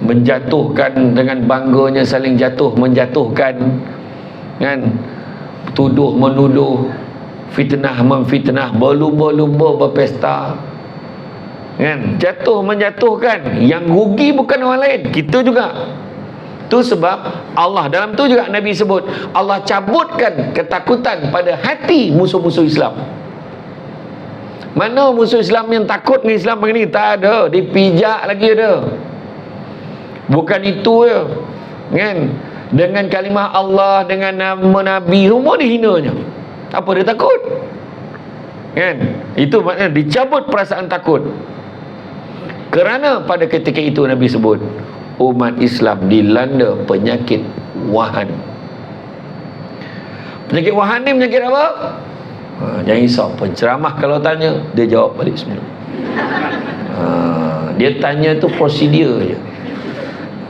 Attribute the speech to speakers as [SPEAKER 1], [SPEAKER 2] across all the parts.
[SPEAKER 1] menjatuhkan dengan bangganya, saling jatuh menjatuhkan, kan, tuduh menuduh, fitnah memfitnah, berlumba-lumba berpesta, kan, jatuh menjatuhkan. Yang rugi bukan orang lain, kita juga. Tu sebab Allah, dalam tu juga Nabi sebut, Allah cabutkan ketakutan pada hati musuh-musuh Islam. Mana musuh Islam yang takut dengan Islam begini? Tak ada, dipijak lagi ada. Bukan itu je, kan, dengan kalimah Allah, dengan nama Nabi, semua dihinanya. Apa dia takut, kan? Itu maknanya dicabut perasaan takut. Kerana pada ketika itu Nabi sebut, umat Islam dilanda penyakit wahan. Penyakit wahan ni penyakit apa? Jangan risau, penceramah kalau tanya, dia jawab balik semua. Dia tanya tu prosedur je,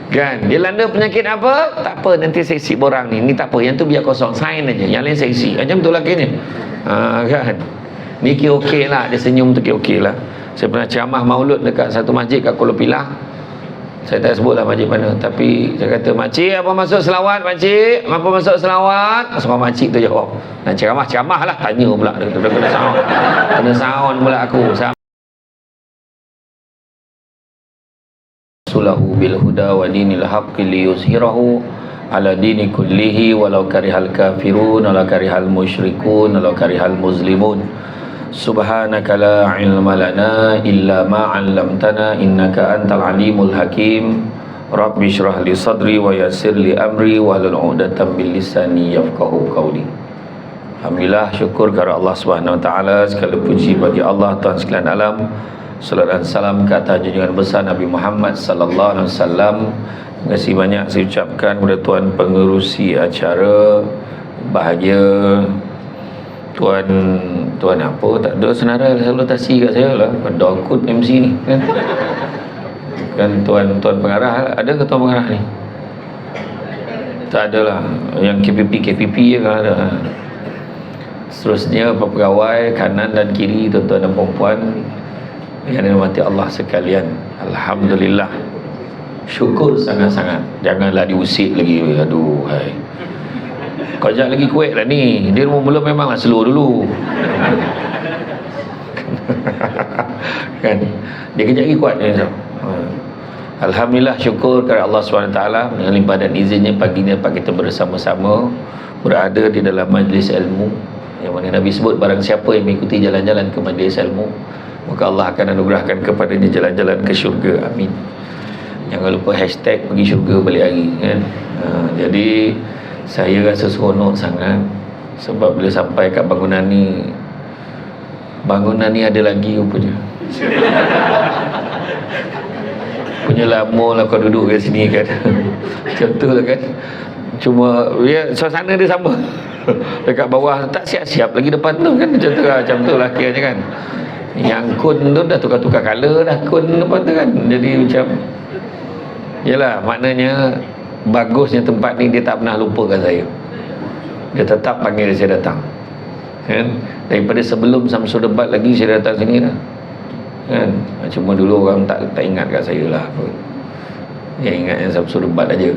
[SPEAKER 1] kan. Dia landa penyakit apa? Tak apa, nanti seksi borang ni tak apa, yang tu biar kosong, sign aja, yang lain seksi. Macam tu lah kini, kan. Ni kira okey lah, dia senyum tu kira okey lah. Saya pernah ceramah maulud dekat satu masjid kat Kuala Pilah. Saya tak sebutlah masjid mana, tapi saya kata, "Makcik, apa maksud selawat, makcik? Apa maksud selawat?" Semua makcik tu jawab. Nak ceramah lah, tanya pula. Kena sound. Kena sound pula aku. Sulahu bil huda wa dinil haqqi liyuzhirahu ala dini kullihi walau karihal kafirun walau karihal musyrikun walau karihal muslimun. Subhanaka la ilma lana illa ma 'allamtana innaka antal alimul hakim. Rabbi shrah li sadri wa yassir li amri wahlul 'uqdatam min lisani yafqahu qawli. Alhamdulillah, syukur kepada Allah Subhanahu wa taala, segala puji bagi Allah Tuhan sekalian alam. Salawat dan salam ke atas junjungan besar Nabi Muhammad sallallahu alaihi wasallam. Terima kasih banyak saya ucapkan kepada tuan pengerusi acara, bahagia Tuan apa, tak ada senarai salutasi kat saya lah, dokut MC ni, kan. Kan tuan pengarah, ada ke tuan pengarah ni? Tak ada lah, yang KPP je kan ada. Seterusnya pegawai kanan dan kiri, tuan-tuan dan puan-puan yang dirahmati Allah sekalian, alhamdulillah, syukur sangat-sangat. Janganlah diusik lagi, aduh, hai. Kejap lagi kuat lah ni. Dia mula memanglah slow dulu. Kan? Dia kejap lagi kuat ni. Alhamdulillah, syukur kepada Allah SWT dengan limpah dan izinnya pagi ni dapat kita bersama-sama berada di dalam majlis ilmu, yang mana Nabi sebut, barang siapa yang mengikuti jalan-jalan ke majlis ilmu, maka Allah akan anugerahkan kepadanya jalan-jalan ke syurga. Amin. Jangan lupa hashtag pergi syurga balik hari, kan? Jadi saya rasa seronok sangat sebab bila sampai kat bangunan ni ada lagi rupanya. Punya lama lah kau duduk kat sini, kan. Macam tu lah, kan. Cuma ya, suasana dia sama. Dekat bawah tak siap-siap lagi depan tu, kan. Macam tu lah kiranya, kan. Yang kun tu dah tukar-tukar colour dah, kun depan tu, kan. Jadi macam, yelah, maknanya bagusnya tempat ni, dia tak pernah lupakan saya. Dia tetap panggil saya datang, kan. Daripada sebelum Samsul Debat lagi saya datang sini dah, kan. Cuma dulu orang tak ingat kat saya lah. Yang ingat yang Samsul Debat aja.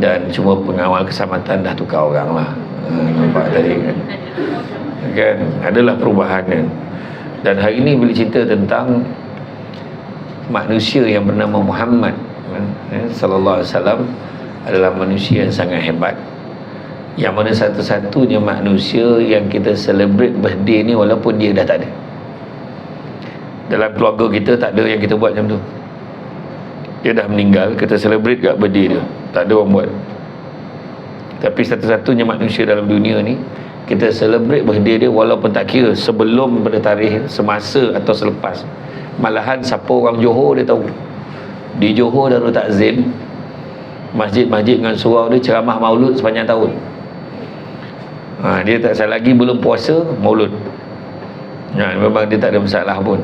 [SPEAKER 1] Dan cuma pengawal keselamatan dah tukar orang lah. Nampak tadi, kan. Kan, adalah perubahan, kan. Dan hari ini bila cerita tentang manusia yang bernama Muhammad sallallahu alaihi wasallam, adalah manusia yang sangat hebat, yang mana satu-satunya manusia yang kita celebrate birthday ni walaupun dia dah tak ada. Dalam keluarga kita tak ada yang kita buat macam tu. Dia dah meninggal, kita celebrate kat birthday dia, tak ada orang buat. Tapi satu-satunya manusia dalam dunia ni, kita celebrate birthday dia walaupun tak kira sebelum pada tarikh, semasa atau selepas. Malahan siapa orang Johor dia tahu. Di Johor Darul Takzim, masjid-masjid dengan surau dia ceramah maulud sepanjang tahun. Dia tak salah lagi belum puasa maulud. Memang dia tak ada masalah pun.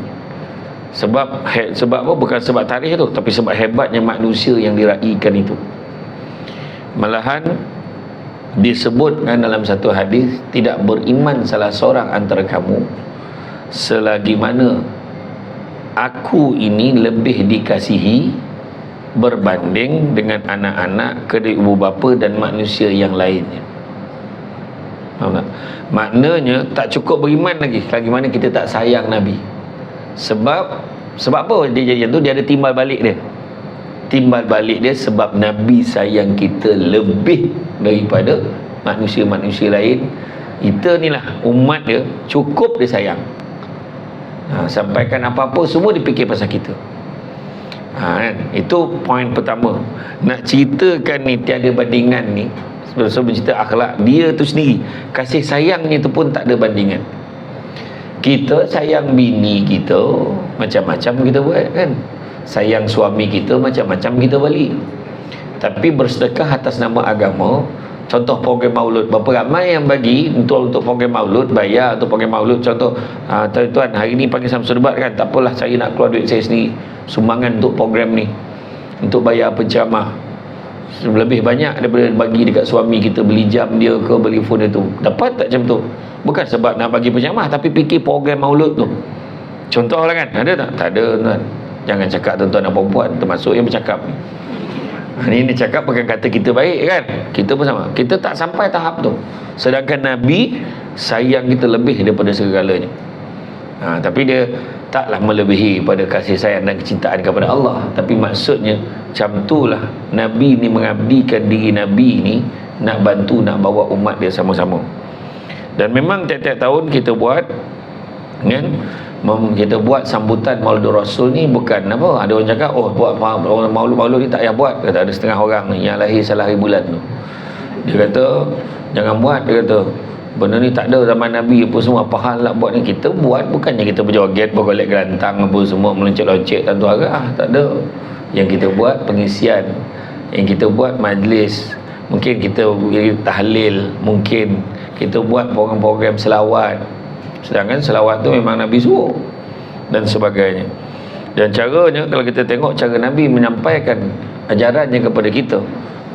[SPEAKER 1] Sebab apa? Bukan sebab tarikh tu, tapi sebab hebatnya manusia yang diraikan itu. Malahan disebutkan dalam satu hadis, tidak beriman salah seorang antara kamu selagi mana aku ini lebih dikasihi berbanding dengan anak-anak, kedua ibu bapa dan manusia yang lainnya. Faham tak? Maknanya tak cukup beriman lagi mana kita tak sayang Nabi. Sebab apa dia jadi macam tu? Dia ada timbal balik dia. Timbal balik dia sebab Nabi sayang kita lebih daripada manusia-manusia lain. Kita ni lah umat dia, cukup dia sayang. Sampaikan apa-apa semua dia fikir pasal kita. Kan? Itu poin pertama. Nak ceritakan ni tiada bandingan ni, sebab bercerita akhlak dia tu sendiri, kasih sayangnya tu pun tak ada bandingan. Kita sayang bini kita macam-macam kita buat kan, sayang suami kita macam-macam kita balik. Tapi bersedekah atas nama agama, contoh program maulud, berapa ramai yang bagi untuk program maulud, bayar untuk program maulud. Contoh, tuan-tuan hari ni panggil Samsul Debat kan, tak apalah saya nak keluar duit saya sendiri, sumbangan untuk program ni, untuk bayar penceramah. Lebih banyak daripada bagi dekat suami kita, beli jam dia ke, beli phone dia tu. Dapat tak macam tu? Bukan sebab nak bagi penceramah, tapi fikir program maulud tu. Contoh lah kan, ada tak? Tak ada tuan. Jangan cakap tuan-tuan dan perempuan, termasuk yang bercakap ni. Ini dia cakap bukan kata kita baik kan, kita pun sama, kita tak sampai tahap tu. Sedangkan Nabi sayang kita lebih daripada segalanya. Tapi dia taklah melebihi pada kasih sayang dan kecintaan kepada Allah. Tapi maksudnya macam itulah Nabi ni mengabdikan diri Nabi ni, nak bantu, nak bawa umat dia sama-sama. Dan memang tiap-tiap tahun kita buat kan, kita buat sambutan Maulid Rasul ni bukan apa, ada orang cakap buat maulud ni tak payah buat. Kata ada setengah orang ni yang lahir salah hari bulan tu, dia kata jangan buat. Dia kata benda ni tak ada zaman Nabi apa semua, apa hal nak buat ni. Kita buat bukannya kita berjoget, bergolek gerantang apa semua, meloncek-loncek tantu arah, tak ada. Yang kita buat pengisian, yang kita buat majlis, mungkin kita tahlil, mungkin kita buat program-program selawat. Sedangkan selawat tu memang Nabi suruh dan sebagainya. Dan caranya, kalau kita tengok cara Nabi menyampaikan ajarannya kepada kita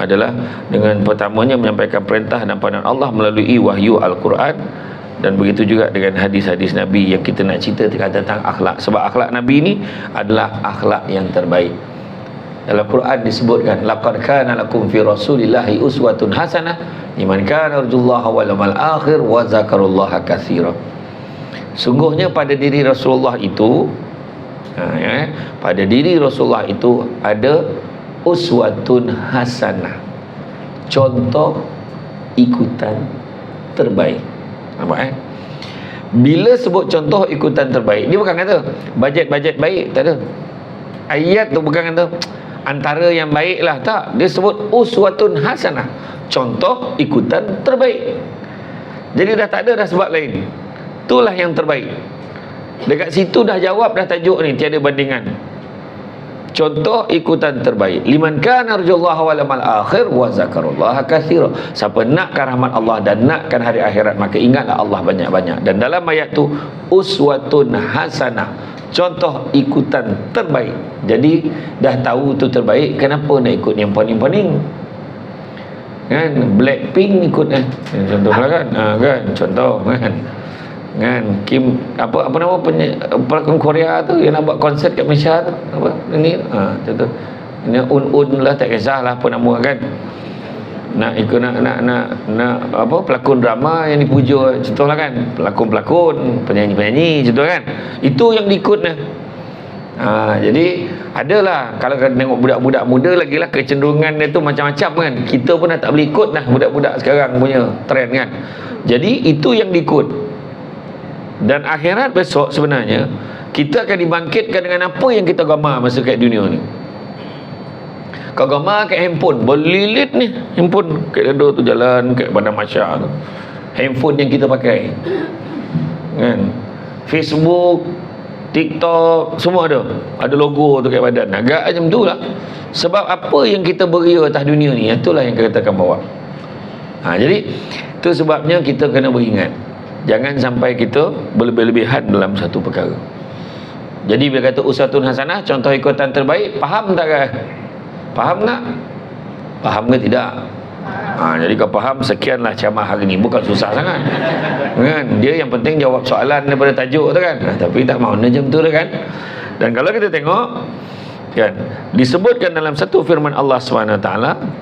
[SPEAKER 1] adalah dengan pertamanya menyampaikan perintah dan pandangan Allah melalui wahyu Al-Quran, dan begitu juga dengan hadis-hadis Nabi yang kita nak cerita tentang akhlak. Sebab akhlak Nabi ni adalah akhlak yang terbaik. Dalam Quran disebutkan, laqad kana lakum fi rasulillahi uswatun hasanah liman kana yarjullaha wal yawmal akhir wa zakarullaha katsira. Sungguhnya pada diri Rasulullah itu, pada diri Rasulullah itu ada uswatun hasanah, contoh ikutan terbaik. Nampak Bila sebut contoh ikutan terbaik, dia bukan kata bajet-bajet baik, tak ada. Ayat tu bukan kata antara yang baik lah, tak. Dia sebut uswatun hasanah, contoh ikutan terbaik. Jadi dah tak ada dah sebab lain, itulah yang terbaik. Dekat situ dah jawab dah tajuk ni, tiada bandingan. Contoh ikutan terbaik, liman kana arjullaha wal yawmal akhir wa zakarullaha katsira. Siapa nakkan rahmat Allah dan nakkan hari akhirat, maka ingatlah Allah banyak-banyak. Dan dalam ayat tu uswatun hasanah, contoh ikutan terbaik. Jadi dah tahu tu terbaik, kenapa nak ikut yang paling-paling kan? Blackpink ikut contohlah kan, kan contoh kan Kim apa nama pelakon Korea tu yang nak buat konsert kat Malaysia tu, apa ini contoh ini lah, tak kisahlah apa nama kan, nak ikut nak apa pelakon drama yang dipuja, contohlah kan, pelakon-pelakon, penyanyi-penyanyi, contoh kan, itu yang diikut nah. Jadi adalah, kalau tengok budak-budak muda lagi lah, kecenderungan dia tu macam-macam kan. Kita pun dah tak boleh ikut dah budak-budak sekarang punya trend kan. Jadi itu yang diikut. Dan akhirat besok sebenarnya kita akan dibangkitkan dengan apa yang kita gambar masa kat dunia ni. Kau gambar kat handphone, berlilit ni handphone kat dada tu, jalan kat Bandar Masya tu, handphone yang kita pakai kan. Facebook, TikTok, semua ada logo tu kat badan. Agak macam tu lah. Sebab apa yang kita beria atas dunia ni, itulah yang kita akan bawa. Jadi itu sebabnya kita kena beringat, jangan sampai kita berlebih-lebihan dalam satu perkara. Jadi bila kata uswatun hasanah, contoh ikutan terbaik, faham tak kan? Faham tak? Faham ke tidak? Jadi kau faham, sekianlah ceramah hari ni. Bukan susah sangat kan? Dia yang penting jawab soalan daripada tajuk tu kan. Tapi tak mahu macam tu lah kan. Dan kalau kita tengok kan, disebutkan dalam satu firman Allah SWT,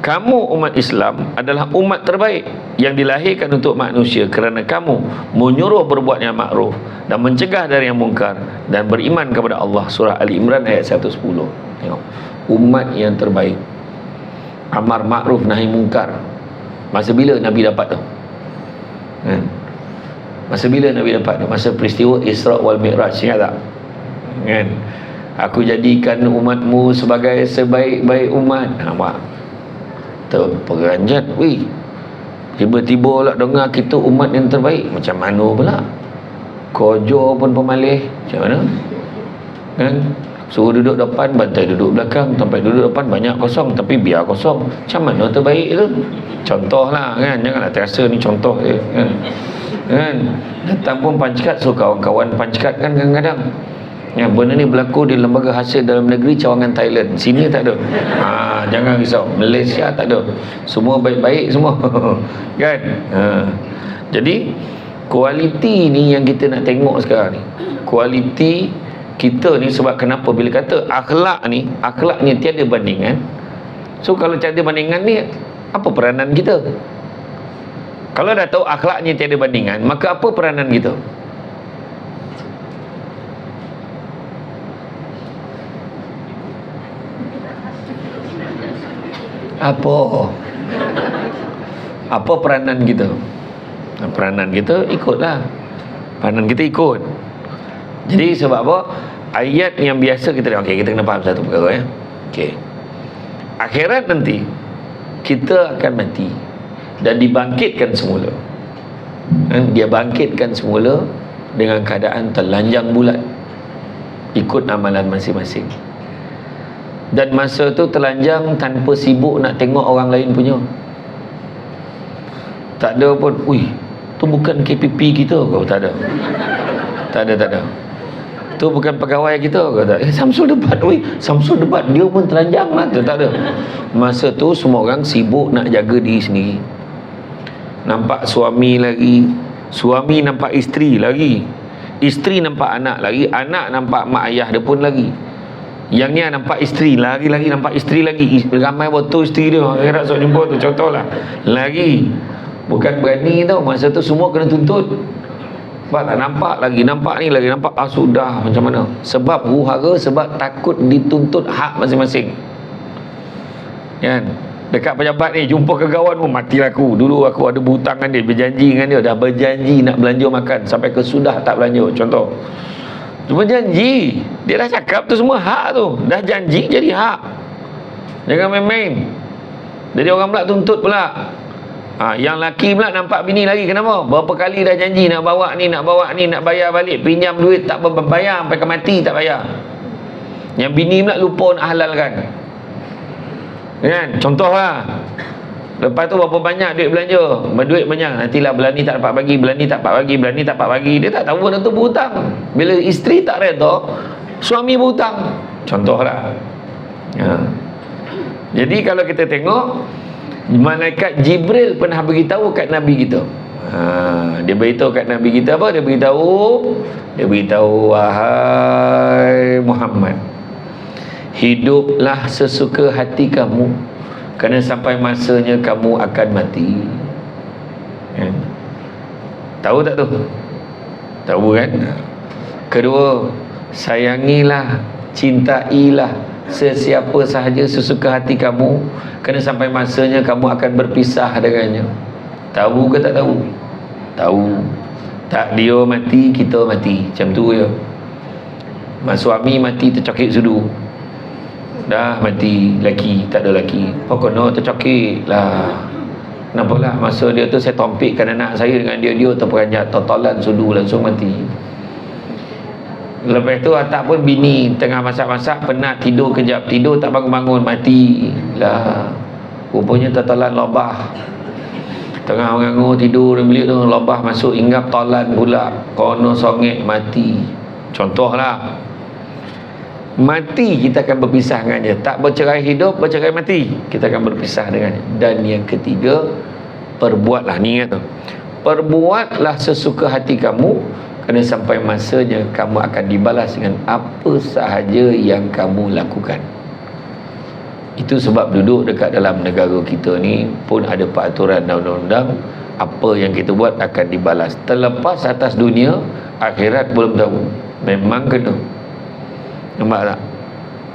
[SPEAKER 1] kamu umat Islam adalah umat terbaik yang dilahirkan untuk manusia kerana kamu menyuruh berbuat yang makruf dan mencegah dari yang mungkar dan beriman kepada Allah. Surah Ali Imran ayat 110. Tengok, umat yang terbaik, amar makruf nahi mungkar. Masa bila Nabi dapat tu? Kan? Masa bila Nabi dapat tu? Masa peristiwa Isra wal Mi'raj, ingat tak? Kan? Aku jadikan umatmu sebagai sebaik-baik umat. Nampak? Terperanjat. Wih, tiba-tiba lah dengar kita umat yang terbaik. Macam mana pula? Kojo pun pemalih. Macam mana? Kan? Suruh duduk depan, bantai duduk belakang. Sampai duduk depan banyak kosong, tapi biar kosong. Macam mana terbaik tu? Contoh lah kan. Janganlah terasa ni contoh je kan? Kan? Datang pun pancekat, so kawan-kawan pancekat kan kadang-kadang. Ya, benda ni berlaku di lembaga hasil dalam negeri cawangan Thailand. Sini tak ada. Jangan risau. Malaysia tak ada. Semua baik-baik semua. Kan? Jadi kualiti ni yang kita nak tengok sekarang ni. Kualiti kita ni, sebab kenapa bila kata akhlak ni, akhlaknya tiada bandingan. So kalau tiada bandingan ni, apa peranan kita? Kalau dah tahu akhlaknya tiada bandingan, maka apa peranan kita? Apa peranan kita? Peranan kita ikutlah. Peranan kita ikut. Jadi sebab apa? Ayat yang biasa kita okey, kita kena faham satu perkara ya. Okey. Akhirat nanti kita akan mati dan dibangkitkan semula. Dia bangkitkan semula dengan keadaan telanjang bulat ikut amalan masing-masing. Dan masa tu telanjang tanpa sibuk nak tengok orang lain punya. Tak ada pun, "Ui, tu bukan KPP kita ke?" Tak ada. Tak ada. Tu bukan pegawai kita ke? Tak. Samsul debat, ui, Samsul debat, dia pun telanjang lah. Tak ada. Masa tu semua orang sibuk nak jaga diri sendiri. Nampak suami lagi, suami nampak isteri lagi, isteri nampak anak lagi, anak nampak mak ayah dia pun lagi. Yang ni nampak isteri lagi nampak isteri lagi, ramai botol isteri dia. Akhirat sok jumpa tu, contohlah. Lagi bukan berani tau. Masa tu semua kena tuntut. Sebab tak nampak lagi, nampak ni lagi, nampak sudah macam mana. Sebab huru-hara, sebab takut dituntut hak masing-masing. Kan? Dekat pejabat ni, jumpa kekawan pun, matilah aku. Dulu aku ada berhutang dengan dia, berjanji dengan dia, dah berjanji nak belanja makan, sampai ke sudah tak belanja. Contoh, cuma janji, dia dah cakap tu semua hak tu, dah janji jadi hak. Jangan main-main. Jadi orang pula tuntut pula. Yang laki pula nampak bini lagi. Kenapa? Berapa kali dah janji nak bawa ni, nak bayar balik, pinjam duit tak bayar, sampai ke mati tak bayar. Yang bini pula lupa nak halalkan. Kan? Contoh lah. Lepas tu berapa banyak duit belanja, berduit banyak, nantilah bulan ni tak dapat bagi, bulan ni tak dapat bagi, bulan ni tak dapat bagi. Dia tak tahu benda tu berhutang. Bila isteri tak redha, suami berhutang. Contohlah. Jadi kalau kita tengok, malaikat Jibril pernah beritahu kat Nabi kita. Dia beritahu kat Nabi kita apa? Dia beritahu, wahai Muhammad, hiduplah sesuka hati kamu, kerana sampai masanya kamu akan mati. Tahu tak tu? Tahu kan? Kedua, sayangilah, cintailah sesiapa sahaja sesuka hati kamu, kerana sampai masanya kamu akan berpisah dengannya. Tahu ke tak tahu? Tahu. Tak, dia mati, kita mati. Macam tu je. Mak suami mati tercokik sudu, dah mati laki, tak ada laki. Pokoknya tercokik lah. Nampaklah masa dia tu saya tompikkan anak saya dengan dia terperanjat, totolan sudu, langsung mati. Lepas tu atak pun bini tengah masak-masak, penat, tidur kejap, tidur tak bangun-bangun, mati lah. Rupanya totolan lobah. Tengah mengangur tidur dalam bilik tu, lobah masuk, inggap tolan pula, kono songek, mati. Contohlah. Mati kita akan berpisah dengannya. Tak bercerai hidup, bercerai mati, kita akan berpisah dengannya. Dan yang ketiga, perbuatlah, ni ingat tu, perbuatlah sesuka hati kamu, kerana sampai masanya kamu akan dibalas dengan apa sahaja yang kamu lakukan. Itu sebab duduk dekat dalam negara kita ni pun ada peraturan dan undang-undang, apa yang kita buat akan dibalas. Terlepas atas dunia, akhirat belum tahu. Memang kena. Nampak tak?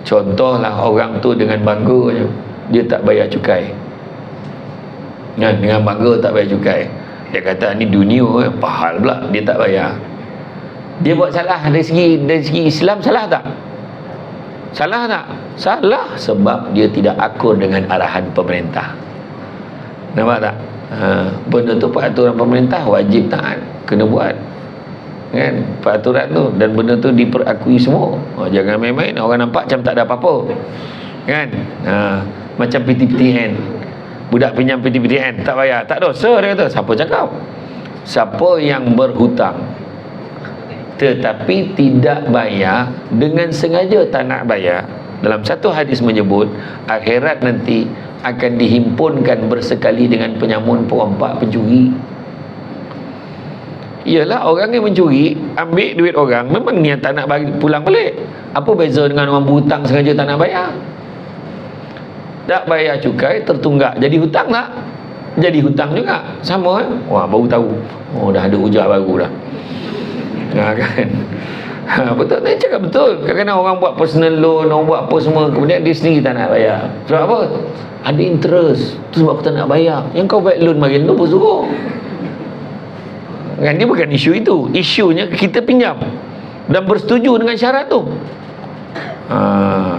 [SPEAKER 1] Contohlah orang tu dengan bangga je, dia tak bayar cukai. Dengan bangga tak bayar cukai. Dia kata ni dunia, pahal pula dia tak bayar. Dia buat salah dari segi Islam, salah tak? Salah tak? Salah, sebab dia tidak akur dengan arahan pemerintah. Nampak tak? Benda tu peraturan pemerintah, wajib taat, kena buat, kan, peraturan tu, dan benda tu diperakui semua. Jangan main-main, orang nampak macam tak ada apa-apa, kan. Macam PTPTN, budak pinjam PTPTN tak bayar, tak dosa, dia kata. Siapa cakap? Siapa yang berhutang tetapi tidak bayar dengan sengaja tak nak bayar, dalam satu hadis menyebut akhirat nanti akan dihimpunkan bersekali dengan penyamun, perompak, pencuri. Iyalah, orang yang mencuri, ambil duit orang, memang niat tak nak bagi pulang balik. Apa beza dengan orang berhutang sengaja tak nak bayar? Tak bayar cukai, tertunggak, jadi hutang tak? Jadi hutang juga, sama. Wah, baru tahu. Oh, dah ada hujah baru dah. Kan? Betul, dia cakap betul. Kadang-kadang orang buat personal loan, orang buat apa semua, kemudian dia sendiri tak nak bayar. Sebab apa? Ada interest. Tu sebab aku tak nak bayar. Yang kau buat loan bagi tu apa suruh? Kan, dia bukan isu itu. Isunya kita pinjam dan bersetuju dengan syarat tu.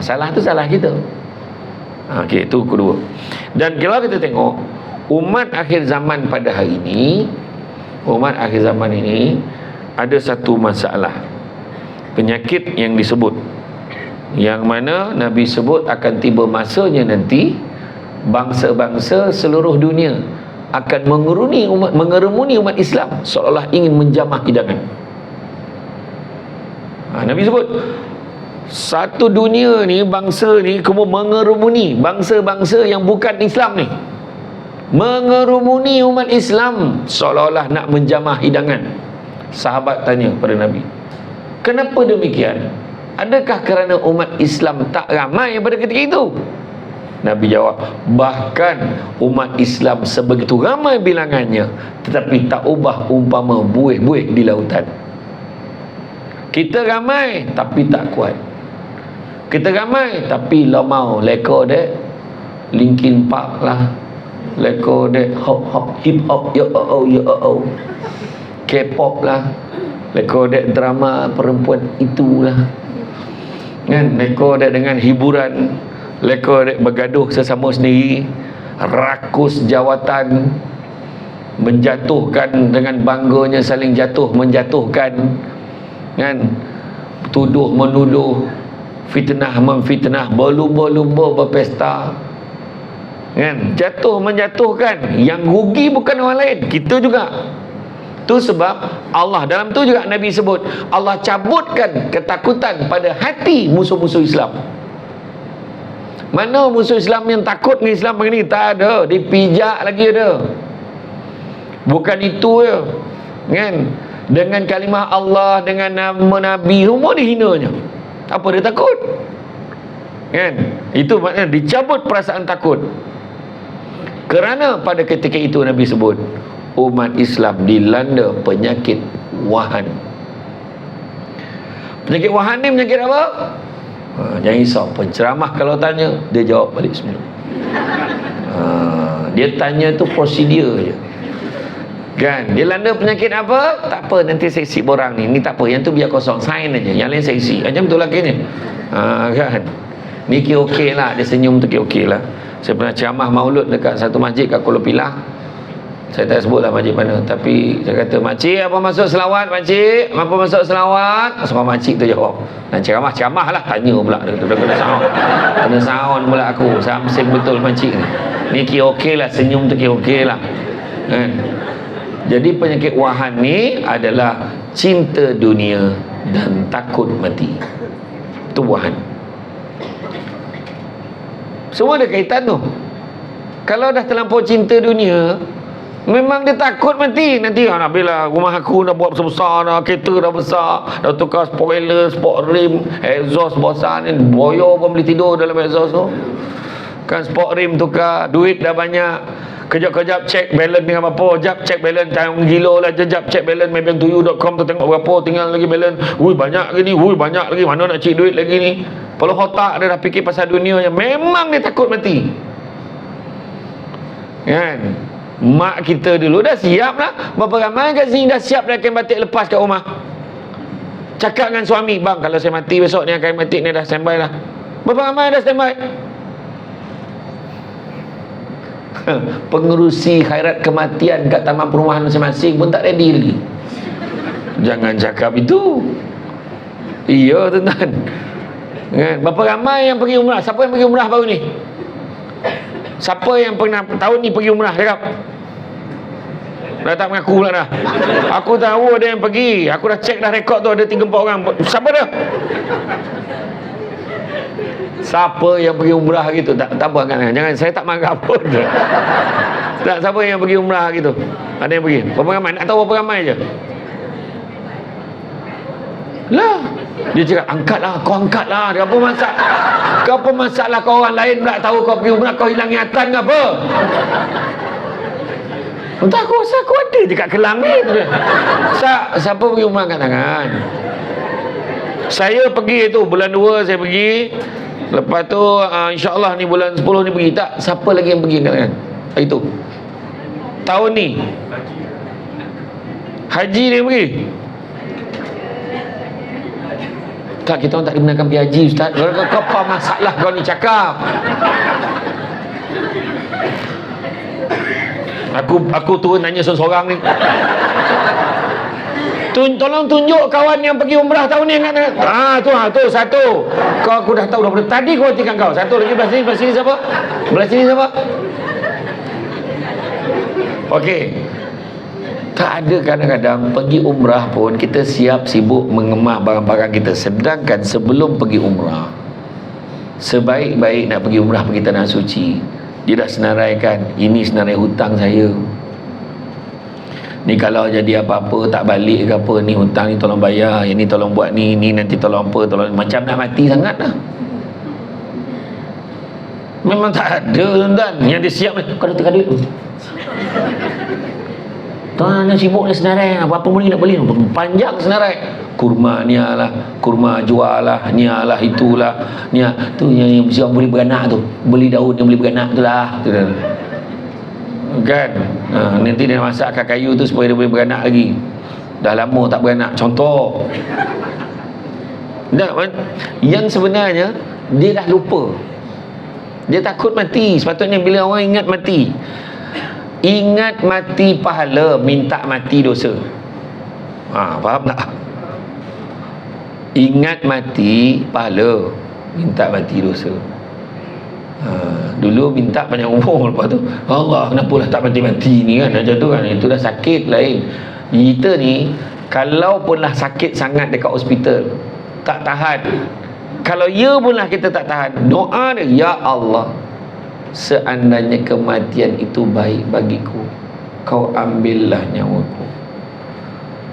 [SPEAKER 1] Salah tu salah kita. Okey, itu kedua. Dan kalau kita tengok umat akhir zaman pada hari ini, umat akhir zaman ini ada satu masalah, penyakit yang disebut, yang mana Nabi sebut akan tiba masanya nanti bangsa-bangsa seluruh dunia akan mengerumuni umat Islam seolah-olah ingin menjamah hidangan. Nabi sebut satu dunia ni, bangsa ni kamu mengerumuni bangsa-bangsa yang bukan Islam ni, mengerumuni umat Islam seolah-olah nak menjamah hidangan. Sahabat tanya pada Nabi, kenapa demikian? Adakah kerana umat Islam tak ramai pada ketika itu? Nabi jawab, bahkan umat Islam sebegitu ramai bilangannya, tetapi tak ubah umpama buih-buih di lautan. Kita ramai tapi tak kuat. Kita ramai tapi lemau. Leko dek Linkin Park lah, leko dek hop hop hip hop, yo oh yo oh, K-pop lah, leko dek drama perempuan itulah, kan, leko dek dengan hiburan, leko dek bergaduh sesama sendiri, rakus jawatan, menjatuhkan dengan bangganya, saling jatuh menjatuhkan, kan, tuduh menuduh, fitnah memfitnah, berlumba-lumba berpesta, kan, jatuh menjatuhkan. Yang rugi bukan orang lain, kita juga. Tu sebab Allah, dalam tu juga Nabi sebut, Allah cabutkan ketakutan pada hati musuh-musuh Islam. Mana musuh Islam yang takut dengan Islam begini? Tak ada, dipijak lagi ada. Bukan itu je, kan, dengan kalimah Allah, dengan nama Nabi, semua dihinanya. Apa dia takut? Kan? Itu maknanya dicabut perasaan takut. Kerana pada ketika itu Nabi sebut umat Islam dilanda penyakit wahan. Penyakit wahan ni penyakit apa? Jangan risau, penceramah kalau tanya, dia jawab balik semua. Dia tanya tu prosedur je, kan. Dia landa penyakit apa? Tak apa, nanti saya isi borang ni. Ni tak apa, yang tu biar kosong, sign aja, yang lain saya isi. Macam tu lagi ni. Kan, ni okey lah. Dia senyum tu okey lah. Saya pernah ceramah maulud dekat satu masjid kat Kuala Pilah. Saya tak sebutlah masjid mana, tapi saya kata, makcik apa maksud selawat makcik? Apa maksud selawat? Semua makcik tu jawab. Dan ceramah lah, tanya pula. Dia kena sound. Kena sound pula aku. Samsing betul makcik ni. Ni okey lah, senyum tu okey lah, kan. Jadi penyakit wahan ni adalah cinta dunia dan takut mati. Itu wahan. Semua ada kaitan tu. Kalau dah terlampau cinta dunia, memang dia takut mati. Nanti bila rumah aku dah buat besar dah, kereta dah besar, dah tukar spoiler, sport rim, exhaust besar ni, boyo pun boleh tidur dalam exhaust tu. kan sport rim tukar, duit dah banyak, kejap-kejap cek balance dengan berapa, jap cek balance tayang gila lah, jap cek balance maybanktoyou.com tu tengok berapa, tinggal lagi balance, banyak lagi ni, banyak lagi, mana nak cek duit lagi ni. Kalau otak dia dah fikir pasal dunia, memang dia takut mati kan. Mak kita dulu dah siap lah. Berapa ramai kat sini dah siap dah kain batik lepas kat rumah, cakap dengan suami, bang kalau saya mati besok ni kain batik ni dah standby lah. Berapa ramai dah standby? Pengerusi khairat kematian kat taman perumahan masing-masing pun tak ready lagi. Jangan cakap itu. Iya tuan-tuan kan? Berapa ramai yang pergi umrah? Siapa yang pergi umrah baru ni? Siapa yang pernah tahun ni pergi umrah? Cakap. Dah tak mengaku pula dah. Aku tahu ada yang pergi. Aku dah cek dah rekod tu, ada 3-4 orang. Siapa dah? Siapa yang pergi umrah gitu? Tak apa kan? Jangan, saya tak marah pun. Tak, siapa yang pergi umrah gitu? Ada yang pergi? Berapa ramai? Nak tahu berapa ramai je? Lah, dia cakap angkatlah, kau angkatlah. Apa masalah kau orang lain pula tahu kau pergi umrah, kau hilang ingatan ke apa? Entah, aku rasa aku ada je kat Kelang ni. Siapa pergi umrah angkat tangan? Saya pergi tu bulan 2 saya pergi. Lepas tu insya-Allah ni bulan 10 ni pergi. Tak, siapa lagi yang pergi angkat tangan? Itu tahun ni haji dia pergi. Tak, kita orang tak dibenarkan pergi haji, Ustaz. Kau apa masalah kau ni cakap? Aku turun tanya seorang ni. Tolong tunjuk kawan yang pergi umrah tahun ni kan. Tu satu. Aku dah tahu daripada tadi aku hatikan kau. Satu lagi belah sini siapa? Belah sini siapa? Okey. Tak ada kadang-kadang pergi umrah pun kita siap sibuk mengemas barang-barang kita. Sedangkan sebelum pergi umrah, sebaik-baik nak pergi umrah pergi tanah suci, dia dah senaraikan, ini senarai hutang saya ni, kalau jadi apa-apa tak balik ke apa, ni hutang ni tolong bayar, yang ni tolong buat ni nanti tolong apa, tolong, macam nak mati sangat lah. Memang tak ada tuan-tuan yang dia siap. Kau dah tukar duit tu, tuan nak sibuk dia senarai, apa-apa pun nak beli panjang senarai, kurma ni lah, kurma jual lah, ni lah, itulah ni lah. Tu yang siapa beli beranak tu, beli daun yang beli beranak tu lah tu kan. Nanti dia masakkan kayu tu supaya dia boleh beranak lagi. Dah lama tak beranak, contoh. Yang sebenarnya dia dah lupa, dia takut mati. Sepatutnya bila orang ingat mati, ingat mati pahala, minta mati dosa. Faham tak? Ingat mati pahala, minta mati dosa. Dulu minta panjang umur, lepas tu Allah kenapalah tak mati-mati ni kan, macam tu kan. Itu dah sakit lain. Kita ni kalau pun lah sakit sangat dekat hospital, tak tahan, kalau ya pun lah kita tak tahan, doa dia, ya Allah, seandainya kematian itu baik bagiku, kau ambillah nyawaku.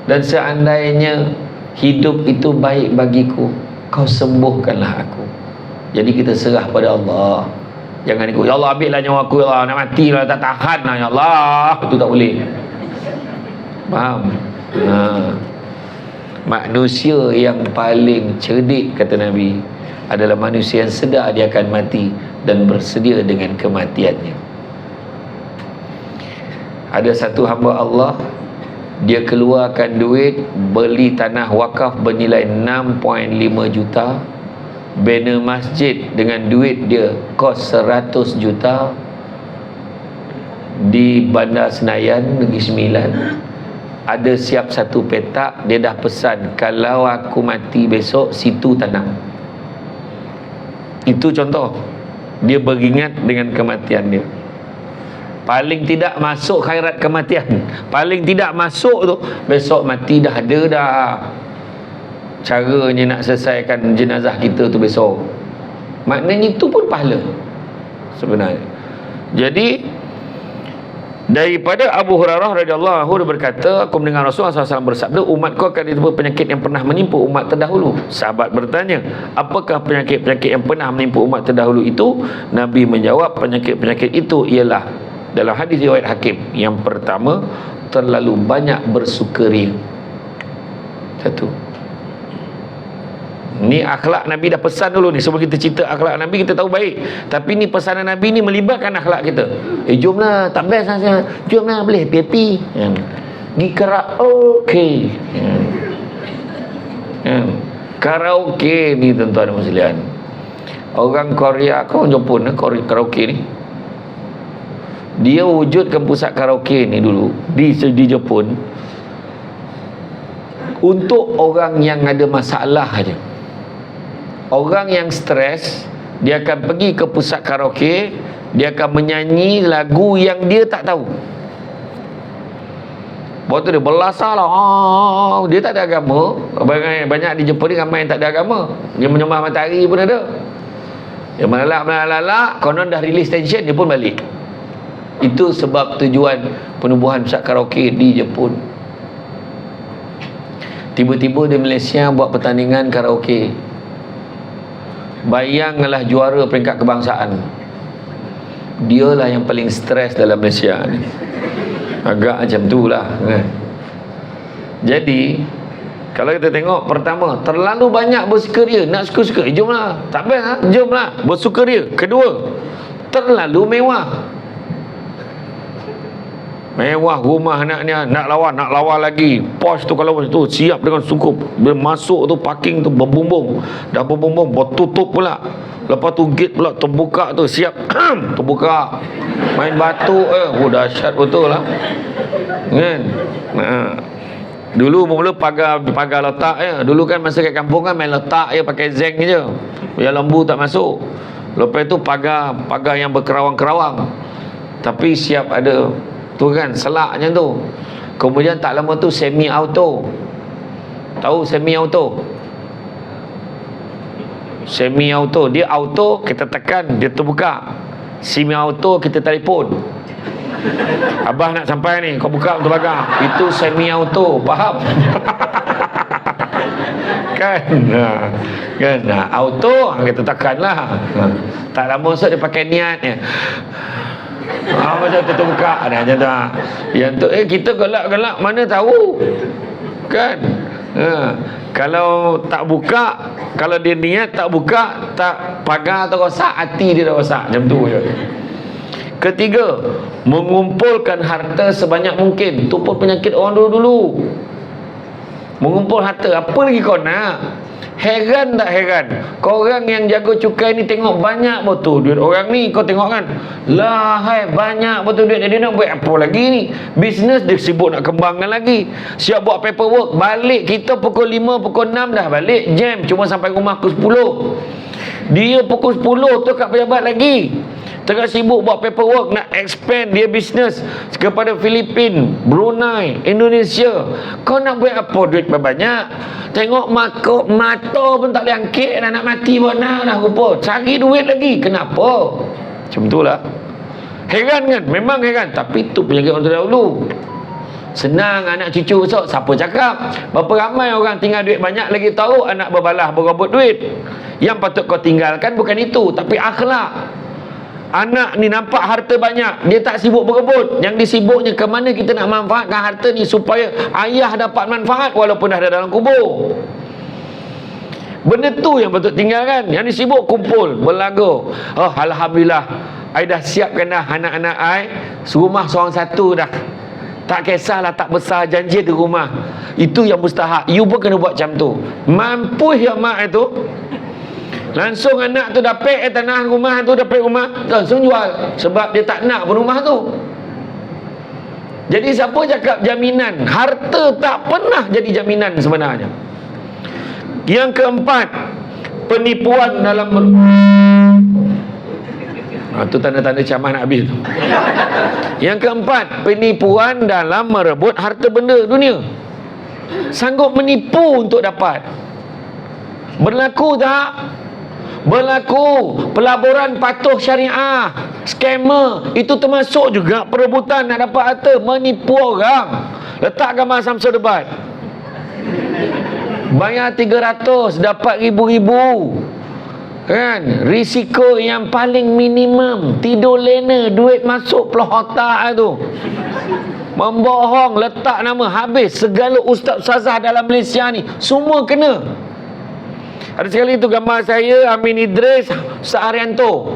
[SPEAKER 1] Dan seandainya hidup itu baik bagiku, kau sembuhkanlah aku. Jadi kita serah pada Allah. Jangan ikut, ya Allah ambillah nyawa aku, ya Allah nak mati lah, tak tahan lah, ya Allah. Itu tak boleh. Faham? Manusia yang paling cerdik, kata Nabi, adalah manusia yang sedar dia akan mati dan bersedia dengan kematiannya. Ada satu hamba Allah, dia keluarkan duit beli tanah wakaf bernilai 6.5 juta, bina masjid dengan duit dia kos 100 juta di Bandar Senayan, Negeri Sembilan. Ada siap satu petak, dia dah pesan, kalau aku mati besok situ tanam. Itu contoh. Dia beringat dengan kematian dia. Paling tidak masuk khairat kematian, paling tidak masuk tu, besok mati dah ada dah caranya nak selesaikan jenazah kita tu besok. Maknanya itu pun pahala sebenarnya. Jadi Daripada Abu Hurairah radhiyallahu anhu berkata, aku mendengar Rasulullah SAW bersabda, umatku akan disebut penyakit yang pernah menimpa umat terdahulu. Sahabat bertanya, apakah penyakit-penyakit yang pernah menimpa umat terdahulu itu? Nabi menjawab, penyakit-penyakit itu ialah, dalam hadis riwayat Hakim, yang pertama, terlalu banyak bersukaria. Satu. Ni akhlak Nabi dah pesan dulu ni. Sebelum kita cerita akhlak Nabi, kita tahu baik. Tapi ni pesanan Nabi ni melibatkan akhlak kita. Jomlah, tak best lah. Jomlah, boleh happy-happy. Pergi karaoke. Karaoke ni tuan-tuan dan sekalian. Orang Korea, orang Jepun, karaoke ni. Dia wujudkan pusat karaoke ni dulu di Jepun untuk orang yang ada masalah aja. Orang yang stres, dia akan pergi ke pusat karaoke, dia akan menyanyi lagu yang dia tak tahu. Lepas tu dia belasah lah. Dia tak ada agama. Banyak di Jepun ni ramai yang tak ada agama. Dia menyembah matahari pun ada. Dia melalak, konon dah release tension, dia pun balik. Itu sebab tujuan penubuhan pusat karaoke di Jepun. Tiba-tiba di Malaysia buat pertandingan karaoke. Bayanglah juara peringkat kebangsaan. Dialah yang paling stres dalam Malaysia ni. Agak macam tu lah kan? Jadi kalau kita tengok, pertama, terlalu banyak bersukaria. Nak suka-suka, jomlah. Tak best lah, jomlah bersukaria. Kedua, terlalu mewah. Mewah rumah anaknya, nak lawa lagi. Pos tu, kalau tu siap dengan cukup. Dia masuk tu, parking tu berbumbung. Dah berbumbung, bertutup pula. Lepas tu gate pula terbuka tu, siap terbuka. Main batu dahsyat betul lah kan. Dulu mula pagar letak je. Dulu kan masa kat kampung kan main letak je, pakai zinc je, biar lembu tak masuk. Lepas tu pagar yang berkerawang-kerawang, tapi siap ada tu kan, selaknya tu. Kemudian tak lama tu semi auto. Tahu semi auto? Semi auto, dia auto kita tekan dia terbuka. Semi auto kita telefon. Abah nak sampai ni, kau buka untuk pagar. Itu semi auto, faham? Kan? Kan? Auto kita tekanlah. Tak lama so dia pakai niatnya. Macam tu terbuka ada macam tu. Yang tu kita gelak-gelak mana tahu. Kan? Kalau tak buka, kalau dia niat tak buka, tak pagar atau rosak, hati dia dah rosak. Macam tu je. Ketiga, mengumpulkan harta sebanyak mungkin. Tu pun penyakit orang dulu-dulu. Mengumpul harta, apa lagi kau nak? Heran tak heran, korang yang jaga cukai ni tengok banyak betul duit orang ni. Kau tengok kan, lah hai, banyak betul duit dia. Nak buat apa lagi ni? Bisnes dia sibuk nak kembangkan lagi. Siap buat paperwork, balik kita pukul 5, pukul 6 dah balik, jam cuma sampai rumah pukul 10. Dia pukul 10 tu kat pejabat lagi, tengah sibuk buat paperwork, nak expand dia bisnes kepada Filipin, Brunei, Indonesia. Kau nak buat apa duit banyak? Tengok mata pun tak boleh angkit, nak mati pun dah rupa. Cari duit lagi. Kenapa? Macam itulah. Heran kan? Memang heran. Tapi tu penyakit orang terdahulu. Senang anak cucu besok, siapa cakap? Berapa ramai orang tinggal duit banyak lagi tahu anak berbalah berebut duit. Yang patut kau tinggalkan bukan itu, tapi akhlak. Anak ni nampak harta banyak, dia tak sibuk berebut. Yang disibuknya ke mana kita nak manfaatkan harta ni supaya ayah dapat manfaat walaupun dah ada dalam kubur. Benda tu yang patut tinggalkan. Yang disibuk kumpul, berlagu. Oh, alhamdulillah, I dah siapkan dah anak-anak I serumah seorang satu dah. Tak kisahlah tak besar, janji di rumah. Itu yang mustahak. You pun kena buat macam tu. Mampu yang mak itu, langsung anak tu dapat tanah rumah tu, dapat rumah, langsung jual. Sebab dia tak nak pun rumah tu. Jadi siapa cakap jaminan? Harta tak pernah jadi jaminan sebenarnya. Yang keempat, penipuan dalam itu tanda-tanda camah nak habis tu. Yang keempat, penipuan dalam merebut harta benda dunia. Sanggup menipu untuk dapat. Berlaku tak? berlaku pelaburan patuh syariah, skamer, itu termasuk juga perebutan nak dapat harta, menipu orang. Letak gambar Samsul Debat, bayar 300 dapat ribu-ribu kan. Risiko yang paling minimum, tidur lena, duit masuk pelah otak tu. Membohong, letak nama, habis. Segala ustaz-ustazah dalam Malaysia ni semua kena. Ada sekali tu gambar saya, Amin Idris, Ustaz Arianto,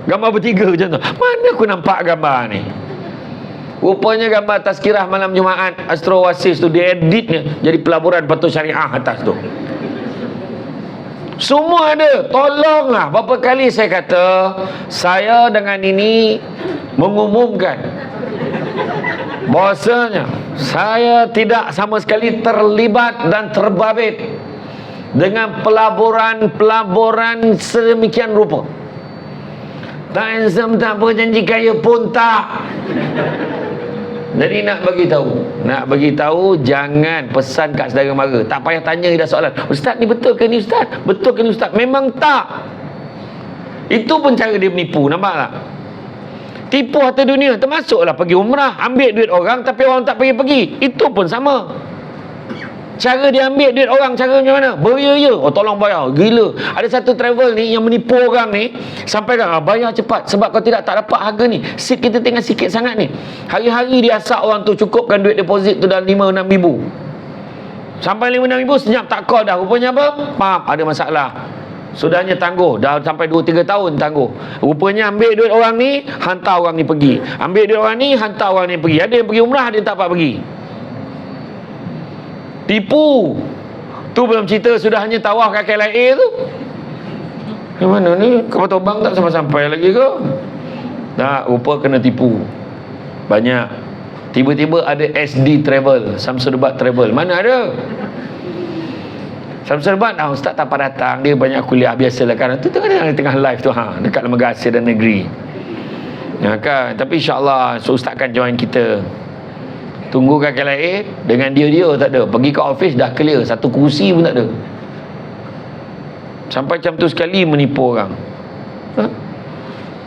[SPEAKER 1] gambar bertiga macam tu. Mana aku nampak gambar ni? Rupanya gambar tazkirah malam Jumaat Astro Oasis tu, dia editnya jadi pelaburan patuh syariah atas tu. Semua ada. Tolonglah. Berapa kali saya kata, saya dengan ini mengumumkan bahawasanya saya tidak sama sekali terlibat dan terbabit dengan pelaburan sedemikian rupa. Tak berjanji kaya pun tak. Jadi nak bagi tahu, jangan pesan kat saudara mara. Tak payah tanya dah soalan. Ustaz ni betul ke ni ustaz? Betul ke ni ustaz? Memang tak. Itu pun cara dia menipu, nampak tak? Tipu harta dunia, termasuklah pergi umrah, ambil duit orang tapi orang tak pergi-pergi. Itu pun sama. Cara dia ambil duit orang, cara macam mana? Beria-ya. Oh tolong bayar. Gila. Ada satu travel ni yang menipu orang ni, sampai kan bayar cepat sebab kalau tidak tak dapat harga ni. Seat kita tinggal sikit sangat ni. Hari-hari dia asak orang tu cukupkan duit deposit tu dalam 5-6 ribu. Sampai 5-6 ribu senyap tak call dah. Rupanya apa? Maaf, ada masalah. Sudahnya tangguh. Dah sampai 2-3 tahun tangguh. Rupanya ambil duit orang ni, hantar orang ni pergi. Ambil duit orang ni, hantar orang ni pergi. Ada yang pergi umrah, ada yang tak dapat pergi. Tipu. Tu belum cerita sudahnya tawaf kat KLIA tu. Yang mana ni? Kapal terbang tak sampai-sampai lagi ke? Tak, rupa kena tipu. Banyak. Tiba-tiba ada SD Travel, Samsul Debat Travel. Mana ada? Samsul Debat, ustaz tak dapat datang. Dia banyak kuliah biasalah kan. Tu tengah live tu dekat Lembaga Asia dan Negeri. Ya kan? Tapi insya-Allah ustaz akan join kita. Tunggu kat KLIA, dengan dia tak ada. Pergi ke office dah clear, satu kursi pun tak ada. Sampai macam tu sekali menipu orang.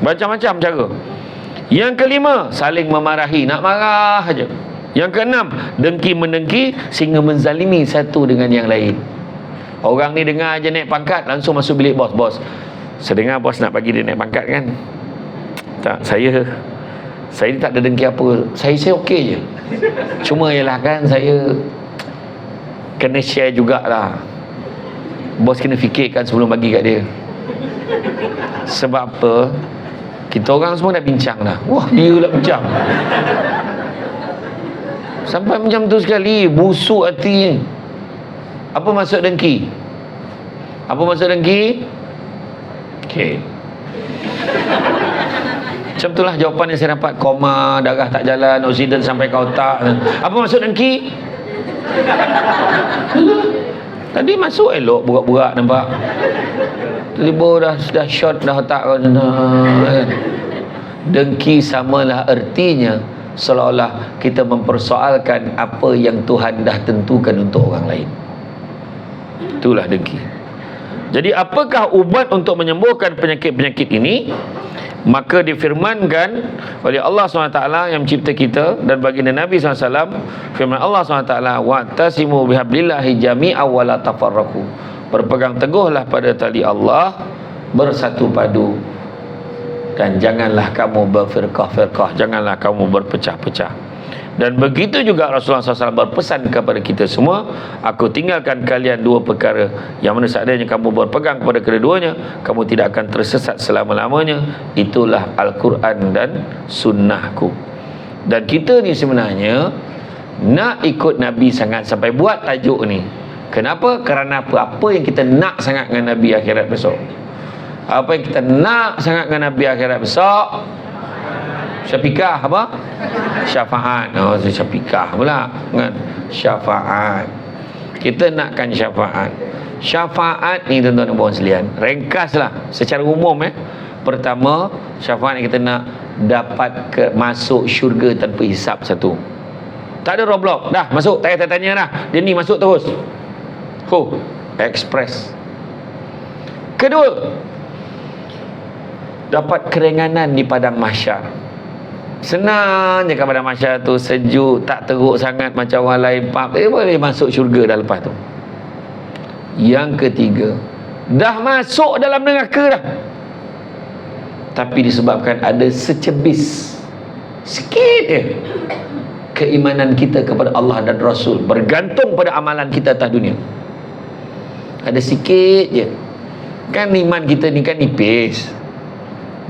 [SPEAKER 1] Macam-macam cara. Yang kelima, saling memarahi, nak marah aja. Yang keenam, dengki-mendengki sehingga menzalimi satu dengan yang lain. Orang ni dengar aja naik pangkat, langsung masuk bilik bos. Bos, saya dengar bos nak bagi dia naik pangkat kan? Tak, saya tak ada dengki apa. Saya okey je. Cuma ialah kan saya kena share jugalah. Bos kena fikirkan sebelum bagi kat dia. Sebab apa? Kita orang semua dah bincang dah. Wah, dia pula bincang. Sampai macam tu sekali, busuk hatinya. Apa maksud dengki? Apa maksud dengki? Okey. Macam itulah jawapan yang saya dapat. Koma, darah tak jalan, oksigen sampai ke otak. Apa maksud dengki? Tadi masuk elok, burak-burak nampak. Tiba-tiba dah short dah otak. Dengki samalah artinya seolah-olah kita mempersoalkan apa yang Tuhan dah tentukan untuk orang lain. Itulah dengki. Jadi apakah ubat untuk menyembuhkan penyakit-penyakit ini? Maka difirmankan oleh Allah SWT yang mencipta kita dan baginda Nabi SAW, firman Allah SWT, wa'tasimu bihablillahi jami'a wa la tafarraqu. Berpegang teguhlah pada tali Allah, bersatu padu, dan janganlah kamu berfirqah-firqah, janganlah kamu berpecah-pecah. Dan begitu juga Rasulullah SAW berpesan kepada kita semua, aku tinggalkan kalian dua perkara, yang mana seadanya kamu berpegang kepada kedua-duanya, kamu tidak akan tersesat selama-lamanya. Itulah Al-Quran dan Sunnahku. Dan kita ni sebenarnya nak ikut Nabi sangat sampai buat tajuk ni. Kenapa? Kerana apa yang kita nak sangat dengan Nabi akhirat besok. Apa yang kita nak sangat dengan Nabi akhirat besok? Syafiqah apa? Syafaat. Oh, syafiqah pula kan? Syafaat. Kita nakkan syafaat. Syafaat ni tuan-tuan dan puan sekalian, ringkaslah secara umum Pertama, syafaat yang kita nak dapat masuk syurga tanpa hisap satu. Tak ada roadblock. Dah masuk, tak payah tanya dah. Dia ni masuk terus. Express. Kedua, dapat keringanan di padang mahsyar. Senang je kat padang mahsyar tu, sejuk, tak teruk sangat macam orang lain. Boleh masuk syurga dah lepas tu. Yang ketiga, dah masuk dalam neraka dah, tapi disebabkan ada secebis, sikit je keimanan kita kepada Allah dan Rasul, bergantung pada amalan kita atas dunia, ada sikit je. Kan iman kita ni kan nipis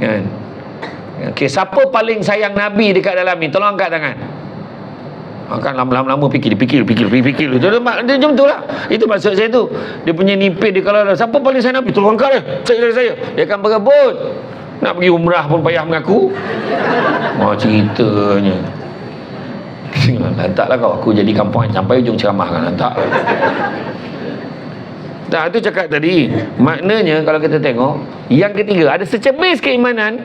[SPEAKER 1] kan. Okay, siapa paling sayang Nabi dekat dalam ni? Tolong angkat tangan. Kan lama-lama fikir dia macam tu lah. Itu maksud saya tu. Dia punya nipis dia, kalau siapa paling sayang Nabi, tolong angkat saya. Dia akan berebut. Nak pergi umrah pun payah mengaku. Ceritanya. Lantaklah kau, aku jadi kampung sampai ujung ceramah kan, lantak. Nah, itu cakap tadi. Maknanya kalau kita tengok, yang ketiga, ada secebis keimanan.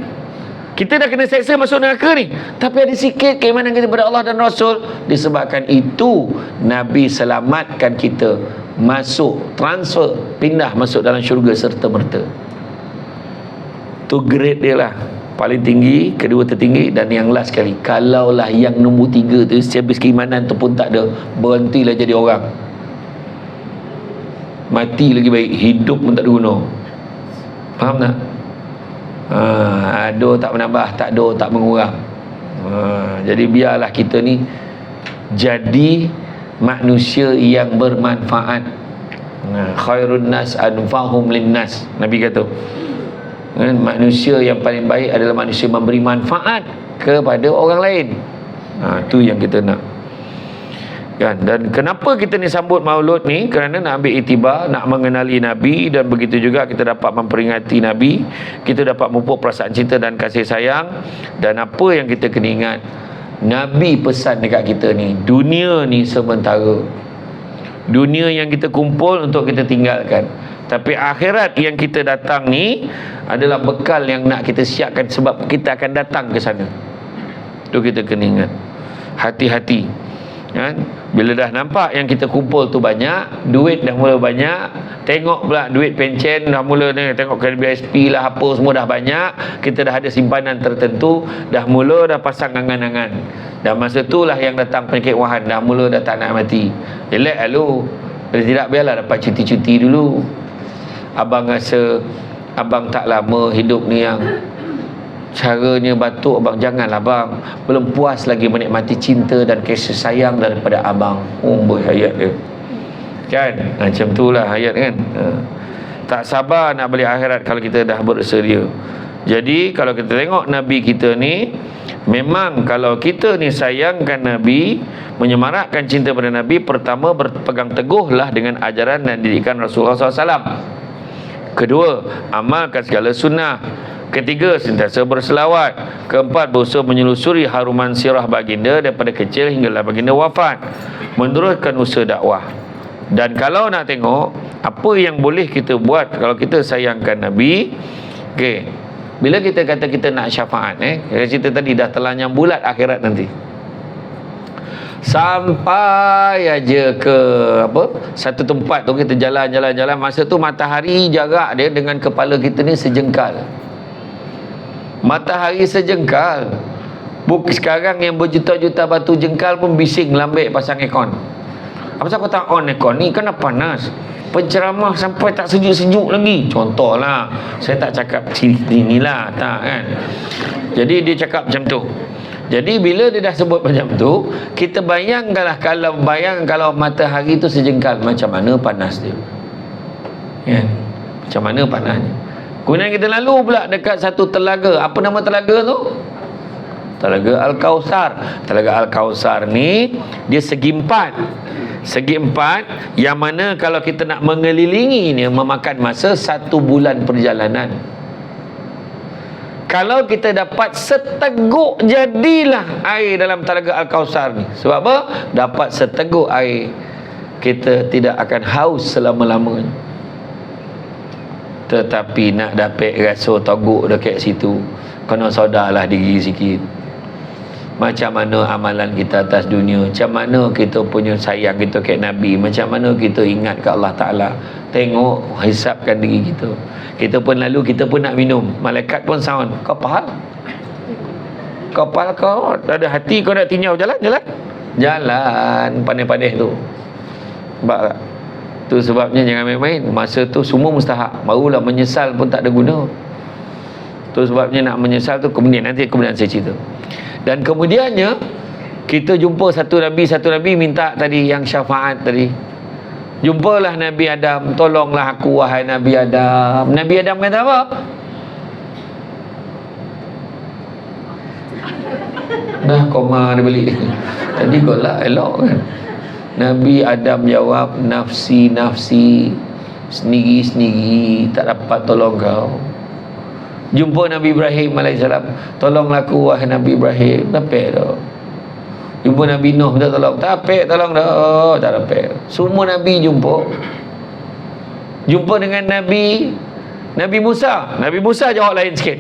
[SPEAKER 1] Kita dah kena seksa masuk neraka ni, tapi ada sikit keimanan kita kepada Allah dan Rasul. Disebabkan itu Nabi selamatkan kita masuk, transfer, pindah masuk dalam syurga serta merta. Tu grade dia lah, paling tinggi, kedua tertinggi, dan yang last sekali. Kalaulah yang nombor 3 tu secebis keimanan tu pun tak ada, berhentilah jadi orang. Mati lagi baik, hidup pun tak ada guna. Faham tak? Do tak menambah, tak do tak mengurang. Jadi biarlah kita ni jadi manusia yang bermanfaat. Khairun nas anfa'uhum linnas, Nabi kata. Manusia yang paling baik adalah manusia memberi manfaat kepada orang lain. Tu yang kita nak kan. Dan kenapa kita ni sambut Maulud ni? Kerana nak ambil iktibar, nak mengenali Nabi, dan begitu juga kita dapat memperingati Nabi, kita dapat memupuk perasaan cinta dan kasih sayang. Dan apa yang kita kena ingat, Nabi pesan dekat kita ni, dunia ni sementara, dunia yang kita kumpul untuk kita tinggalkan, tapi akhirat yang kita datang ni adalah bekal yang nak kita siapkan, sebab kita akan datang ke sana. Tu kita kena ingat. Hati-hati kan? Bila dah nampak yang kita kumpul tu banyak, duit dah mula banyak, tengok pula duit pencen dah mula ni, tengok KBSP lah apa semua dah banyak, kita dah ada simpanan tertentu, dah mula dah pasang angan-angan, dan masa tu lah yang datang penyakit wahan, dah mula dah tak nak mati. Relax dulu, bila tidak biarlah dapat cuti-cuti dulu. Abang rasa abang tak lama hidup ni yang caranya batuk abang, janganlah abang, belum puas lagi menikmati cinta dan kasih sayang daripada abang. Ayat dia kan, macam tu lah ayat kan. Tak sabar nak balik akhirat kalau kita dah bersedia. Jadi kalau kita tengok Nabi kita ni, memang kalau kita ni sayangkan Nabi, menyemarakkan cinta pada Nabi, pertama berpegang teguhlah dengan ajaran dan didikan Rasulullah SAW. Kedua, amalkan segala sunnah. Ketiga, sentiasa berselawat. Keempat, berusaha menyelusuri haruman sirah baginda daripada kecil hinggalah baginda wafat, meneruskan usaha dakwah. Dan kalau nak tengok apa yang boleh kita buat kalau kita sayangkan Nabi, okey, bila kita kata kita nak syafaat, cerita tadi dah terlanyang bulat akhirat nanti, sampai aja ke satu tempat tu, kita jalan, masa tu matahari jarak dia dengan kepala kita ni sejengkal. Matahari sejengkal. Sekarang yang berjuta-juta batu jengkal pun bising lambik pasang aircon. Apa sebab tak on aircon ni? Kena panas. Penceramah sampai tak sejuk-sejuk lagi. Contohlah, saya tak cakap sini lah, tak kan. Jadi dia cakap macam tu. Jadi bila dia dah sebut macam tu, kita bayangkanlah kalau matahari tu sejengkal, macam mana panas dia. Kan? Macam mana panasnya. Kemudian kita lalu pula dekat satu telaga. Apa nama telaga tu? Telaga Al-Kausar. Telaga Al-Kausar ni dia segi empat. Segi empat, yang mana kalau kita nak mengelilingi ni memakan masa 1 bulan perjalanan. Kalau kita dapat seteguk jadilah air dalam telaga Al-Kausar ni. Sebab apa? Dapat seteguk air, kita tidak akan haus selama-lamanya. Tetapi nak dapat rasa teguk dekat situ, kena sadarlah diri sikit. Macam mana amalan kita atas dunia, macam mana kita punya sayang kita ke Nabi, macam mana kita ingat ke Allah Ta'ala. tengok, hisapkan diri kita. Kita pun lalu, kita pun nak minum, malaikat pun sound, kau faham? Kapal kau ada hati, kau nak tinjau, jalan pandai-pandai tu. Sebab tak? Tu sebabnya jangan main-main. Masa tu semua mustahak, barulah menyesal pun tak ada guna. Tu sebabnya nak menyesal tu kemudian saya cerita. Dan kemudiannya kita jumpa satu Nabi minta tadi yang syafaat tadi. Jumpalah Nabi Adam, tolonglah aku wahai Nabi Adam. Nabi Adam kata apa? Dah koma dia balik. Tadi kau lah elok kan. Nabi Adam jawab, nafsi sendiri tak dapat tolong kau. Jumpa Nabi Ibrahim AS, tolonglah aku wahai Nabi Ibrahim. Tak dapat dah. Jumpa Nabi Nuh minta tolong, tak dapat tolong dah. Tak dapat. Semua Nabi jumpa dengan Nabi Musa. Nabi Musa jawab lain sikit.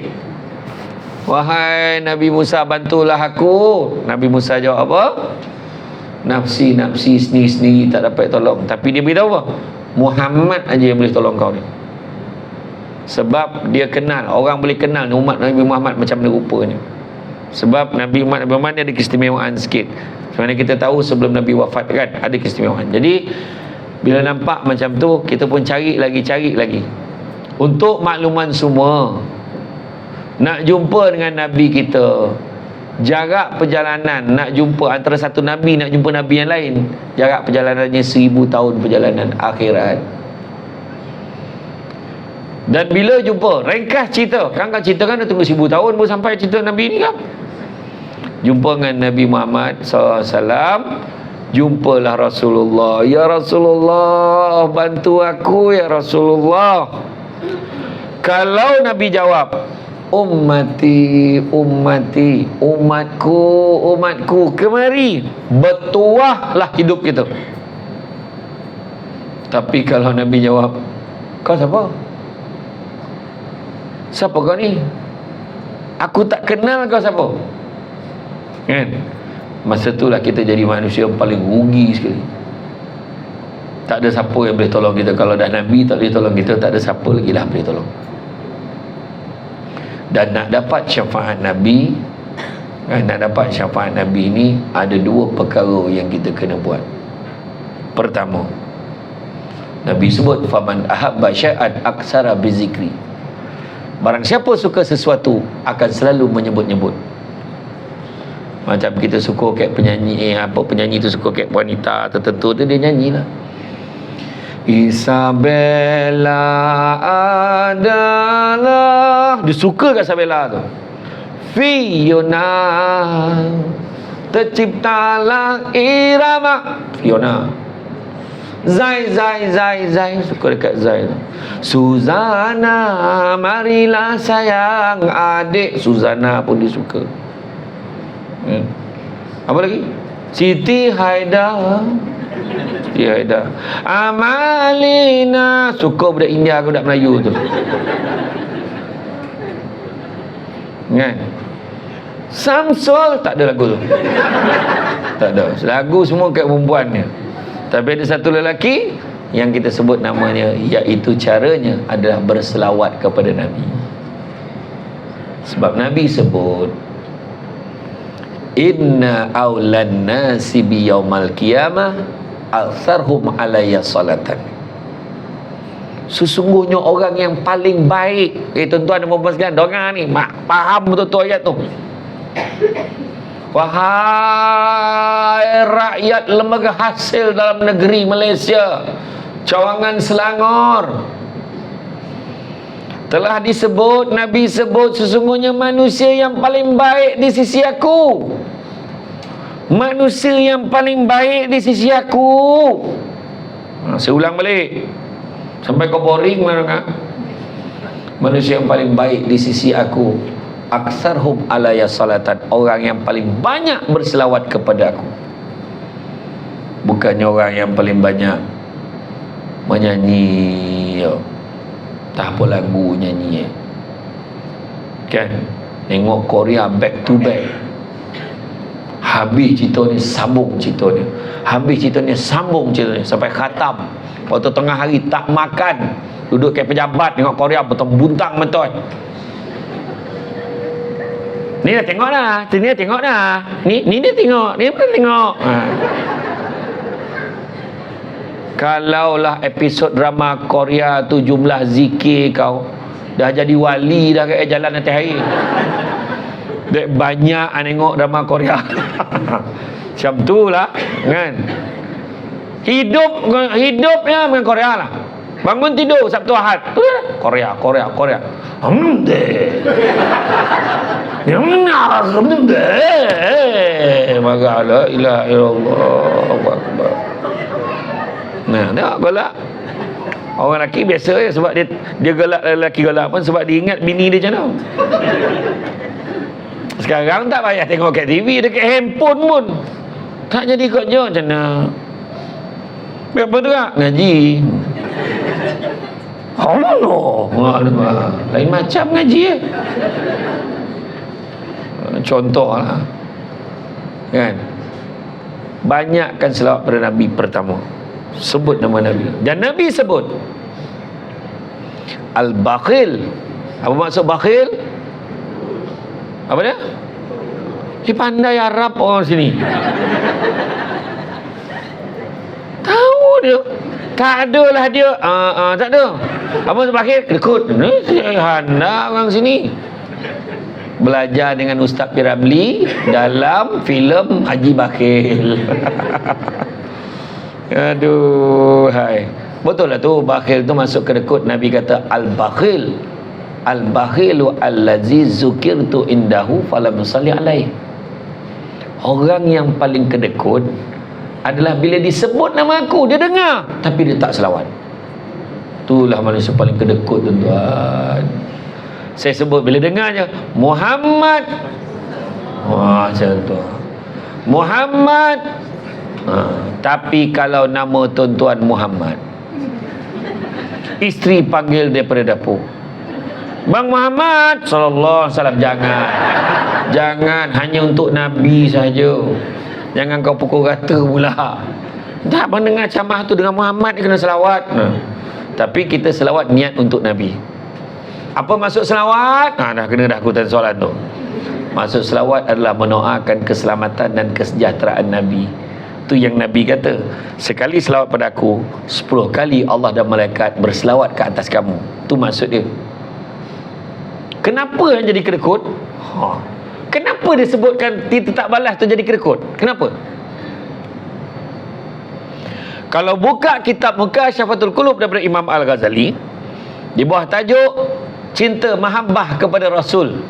[SPEAKER 1] Wahai Nabi Musa, bantulah aku. Nabi Musa jawab apa? Nafsi sendiri tak dapat tolong. Tapi dia beritahu apa? Muhammad aja yang boleh tolong kau ni. Sebab dia kenal, orang boleh kenal umat Nabi Muhammad macam mana rupanya. Sebab Nabi Muhammad ni ada keistimewaan sikit. Sebenarnya kita tahu sebelum Nabi wafat kan, ada keistimewaan. Jadi bila nampak macam tu, kita pun cari lagi. Untuk makluman semua, nak jumpa dengan Nabi kita, jarak perjalanan nak jumpa antara satu Nabi nak jumpa Nabi yang lain, jarak perjalanannya 1000 tahun perjalanan akhirat. Dan bila jumpa, ringkas cerita kan cerita kan dah tunggu 1000 tahun baru sampai cerita Nabi ni kan. Jumpa dengan Nabi Muhammad SAW, jumpalah Rasulullah. Ya Rasulullah, bantu aku ya Rasulullah. Kalau Nabi jawab, ummati, umatku, kemari, bertuahlah hidup kita. Tapi kalau Nabi jawab, kau siapa? Siapa kau ni? Aku tak kenal kau siapa. Kan? Masa itulah kita jadi manusia yang paling rugi sekali. Tak ada siapa yang boleh tolong kita. Kalau dah Nabi tak boleh tolong kita, tak ada siapa lagi lah boleh tolong. Dan nak dapat syafaat Nabi, nak dapat syafaat Nabi ni ada 2 perkara yang kita kena buat. Pertama, Nabi sebut faman ahabba syai'an aksara bizikri. Barang siapa suka sesuatu akan selalu menyebut-nyebut. Macam kita suka kat penyanyi, penyanyi tu suka kat wanita tertentu tu, dia nyanyilah. Isabella adalah, dia suka kat Isabella tu. Fiona, terciptalah irama Fiona. Zai, suka dekat Zai tu. Suzana, marilah sayang adik. Suzana pun dia suka. Apa lagi? Siti Haida. Amalina, suka budak India ke budak Melayu tu kan. Samsul, tak ada lagu tu. Tak ada. Lagu semua kat perempuan ni. Tapi ada satu lelaki yang kita sebut namanya, iaitu caranya adalah berselawat kepada Nabi. Sebab Nabi sebut, inna awlan nasi bi yaumal qiyamah aktsaruhum alayya salatan. Sesungguhnya orang yang paling baik, tuan-tuan dan puan-puan sekalian, dengar ni, faham betul-betul ayat tu. Wahai rakyat lembaga hasil dalam negeri Malaysia, Cawangan Selangor, telah disebut, Nabi sebut, sesungguhnya manusia yang paling baik di sisi aku, manusia yang paling baik di sisi aku. Saya ulang balik sampai kau boring lah. Manusia yang paling baik di sisi aku, aksarhum alayya salatan, orang yang paling banyak berselawat kepada aku. Bukannya orang yang paling banyak menyanyi, tak apa lagu nyanyi kan. Tengok Korea back to back, habis cerita ni sambung cerita ni, habis cerita ni sambung cerita ni sampai khatam. Waktu tengah hari tak makan, duduk kayak pejabat tengok Korea buntang betul. Ni dah tengok dah, ni dah tengok dah. Ni dia tengok, ni pun tengok. Kalaulah episod drama Korea tu jumlah zikir kau dah jadi wali dah kat jalan atas air. Dek banyak tengok drama Korea. Macam tu lah kan. Hidupnya dengan Korea lah. Bangun tidur Sabtu Ahad Korea. Maka la ilaha illallah. Nah, tengok galak. Orang lelaki biasa ya, sebab dia galak, lelaki galak pun sebab dia ingat bini dia macam mana. Sekarang tak payah tengok kat TV, dekat handphone pun tak jadi kerja macam mana. Apa tu kak? Ngaji. Allah, lain macam ngaji contoh lah kan. Banyakkan selawat pada Nabi pertama, sebut nama Nabi. Dan Nabi sebut Al-Bakhil. Apa maksud bakhil? Apa dia? Dia pandai Arab orang sini. Tahu dia. Tak ada lah dia. Tak ada. Apa maksud bakhil? Kedekut. Handa orang sini. Belajar dengan Ustaz Piramli dalam filem Haji Bakhil. Aduh, hai. Betul lah tu, bakhil tu masuk kedekut. Nabi kata al-bakhil. Al-bakhilu allazi zukirtu indahu falam yusalli alaih. Orang yang paling kedekut adalah bila disebut nama aku, dia dengar tapi dia tak selawat. Itulah manusia paling kedekut, tuan-tuan. Saya sebut bila dengarnya Muhammad, macam tu Muhammad, tapi kalau nama tuan-tuan Muhammad, isteri panggil daripada dapur, Bang Muhammad sallallahu alaihi wasallam, jangan hanya untuk Nabi saja. Jangan kau pukul rata pula. Tak mendengar ceramah tu dengan Muhammad, dia kena selawat. Tapi kita selawat niat untuk Nabi. Apa maksud selawat? Dah kena dah akutan soalan tu. Maksud selawat adalah mendoakan keselamatan dan kesejahteraan Nabi. Tu yang Nabi kata, sekali selawat pada aku, 10 kali Allah dan malaikat berselawat ke atas kamu. Tu maksud dia. Kenapa yang jadi kedekut? Kenapa disebutkan dia tak balas tu jadi kedekut? Kenapa? Kalau buka kitab Mukasyafatul Qulub daripada Imam Al-Ghazali, di bawah tajuk Cinta Mahabbah kepada Rasul,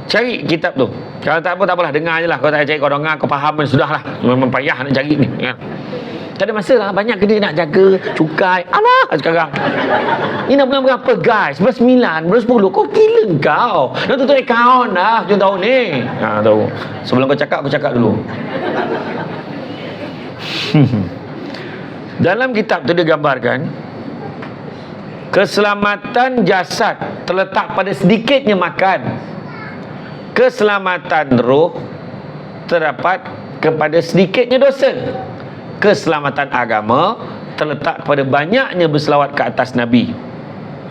[SPEAKER 1] cari kitab tu. Kalau tak apa, tak apalah, dengar je lah. Kalau tak cari, kau dengar, kau faham, sudahlah. Memang payah nak cari ni kan? Tak ada masa lah, banyak kena nak jaga cukai. Alah sekarang ni nak bulan berapa guys? Bulan 9, bulan 10. Kau gila kau. Nak tutup akaun dah hujung tahun ni. Tahu. Sebelum kau cakap, aku cakap dulu. Dalam kitab tu dia gambarkan keselamatan jasad terletak pada sedikitnya makan. Keselamatan roh terdapat kepada sedikitnya dosa. Keselamatan agama terletak pada banyaknya berselawat ke atas Nabi.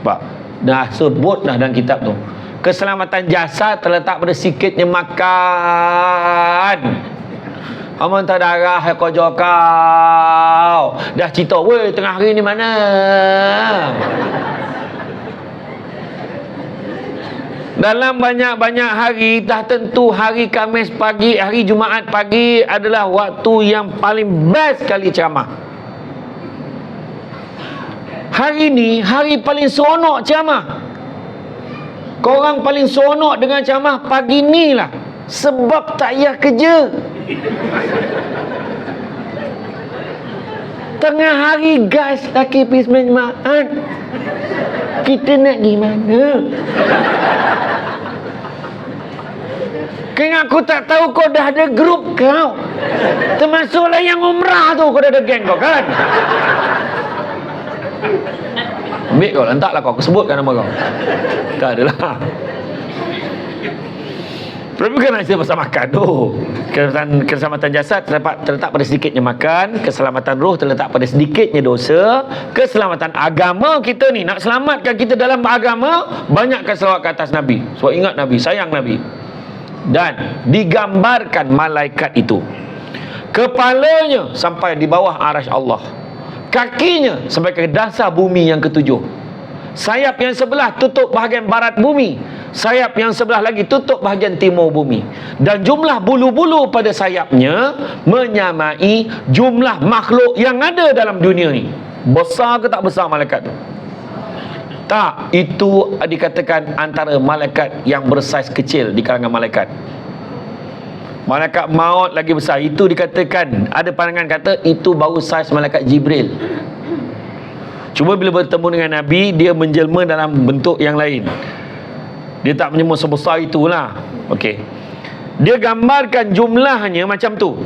[SPEAKER 1] Pak, dah sebut dah dalam kitab tu. Keselamatan jasad terletak pada sikitnya makan. Aman tak darah kau kau. Dah cerita, weh tengah hari ni mana? Dalam banyak-banyak hari, dah tentu hari Khamis pagi, hari Jumaat pagi adalah waktu yang paling best kali ceramah. Hari ni, hari paling seronok ceramah. Korang paling seronok dengan ceramah pagi ni lah. Sebab tak payah kerja. Tengah hari guys, laki pergi sembahyang Jumaat. Kita nak gimana? Kan aku tak tahu kau dah ada grup kau. Termasuklah yang umrah tu, kau dah ada geng kau kan? Ambil kau, letaklah kau, aku sebutkan nama kau. Tak adalah. Tapi bukan cerita pasal makan tu. Keselamatan jasad terletak pada sedikitnya makan, keselamatan roh terletak pada sedikitnya dosa, keselamatan agama kita ni, nak selamatkan kita dalam agama, banyakkan selawat ke atas Nabi. Sebab ingat Nabi, sayang Nabi. Dan digambarkan malaikat itu, kepalanya sampai di bawah arasy Allah, kakinya sampai ke dasar bumi yang ketujuh, sayap yang sebelah tutup bahagian barat bumi, sayap yang sebelah lagi tutup bahagian timur bumi, dan jumlah bulu-bulu pada sayapnya menyamai jumlah makhluk yang ada dalam dunia ni. Besar ke tak besar malaikat tu? Tak, itu dikatakan antara malaikat yang bersaiz kecil di kalangan malaikat. Malaikat maut lagi besar. Itu dikatakan, ada pandangan kata itu baru saiz malaikat Jibril. Cuma bila bertemu dengan Nabi, dia menjelma dalam bentuk yang lain. Dia tak menjelma sebesar itulah. Okey. Dia gambarkan jumlahnya macam tu.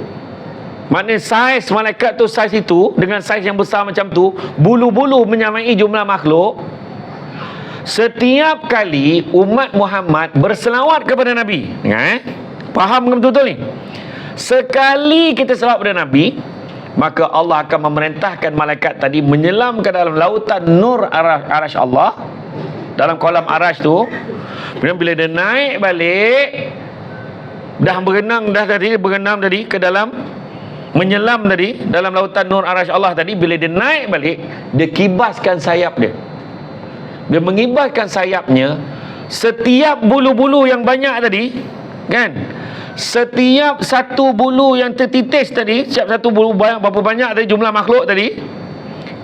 [SPEAKER 1] Maknanya saiz malaikat tu, saiz itu dengan saiz yang besar macam tu, bulu-bulu menyamai jumlah makhluk. Setiap kali umat Muhammad berselawat kepada Nabi, faham ke betul-betul ni? Sekali kita selawat kepada Nabi, maka Allah akan memerintahkan malaikat tadi menyelam ke dalam lautan nur arasy Allah, dalam kolam arasy tu. Kemudian bila dia naik balik, dah berenang tadi ke dalam, menyelam tadi dalam lautan nur arasy Allah tadi, bila dia naik balik, dia kibaskan sayap dia. Dia mengibaskan sayapnya, setiap bulu-bulu yang banyak tadi, kan, setiap satu bulu yang tertitis tadi, setiap satu bulu berapa banyak tadi jumlah makhluk tadi,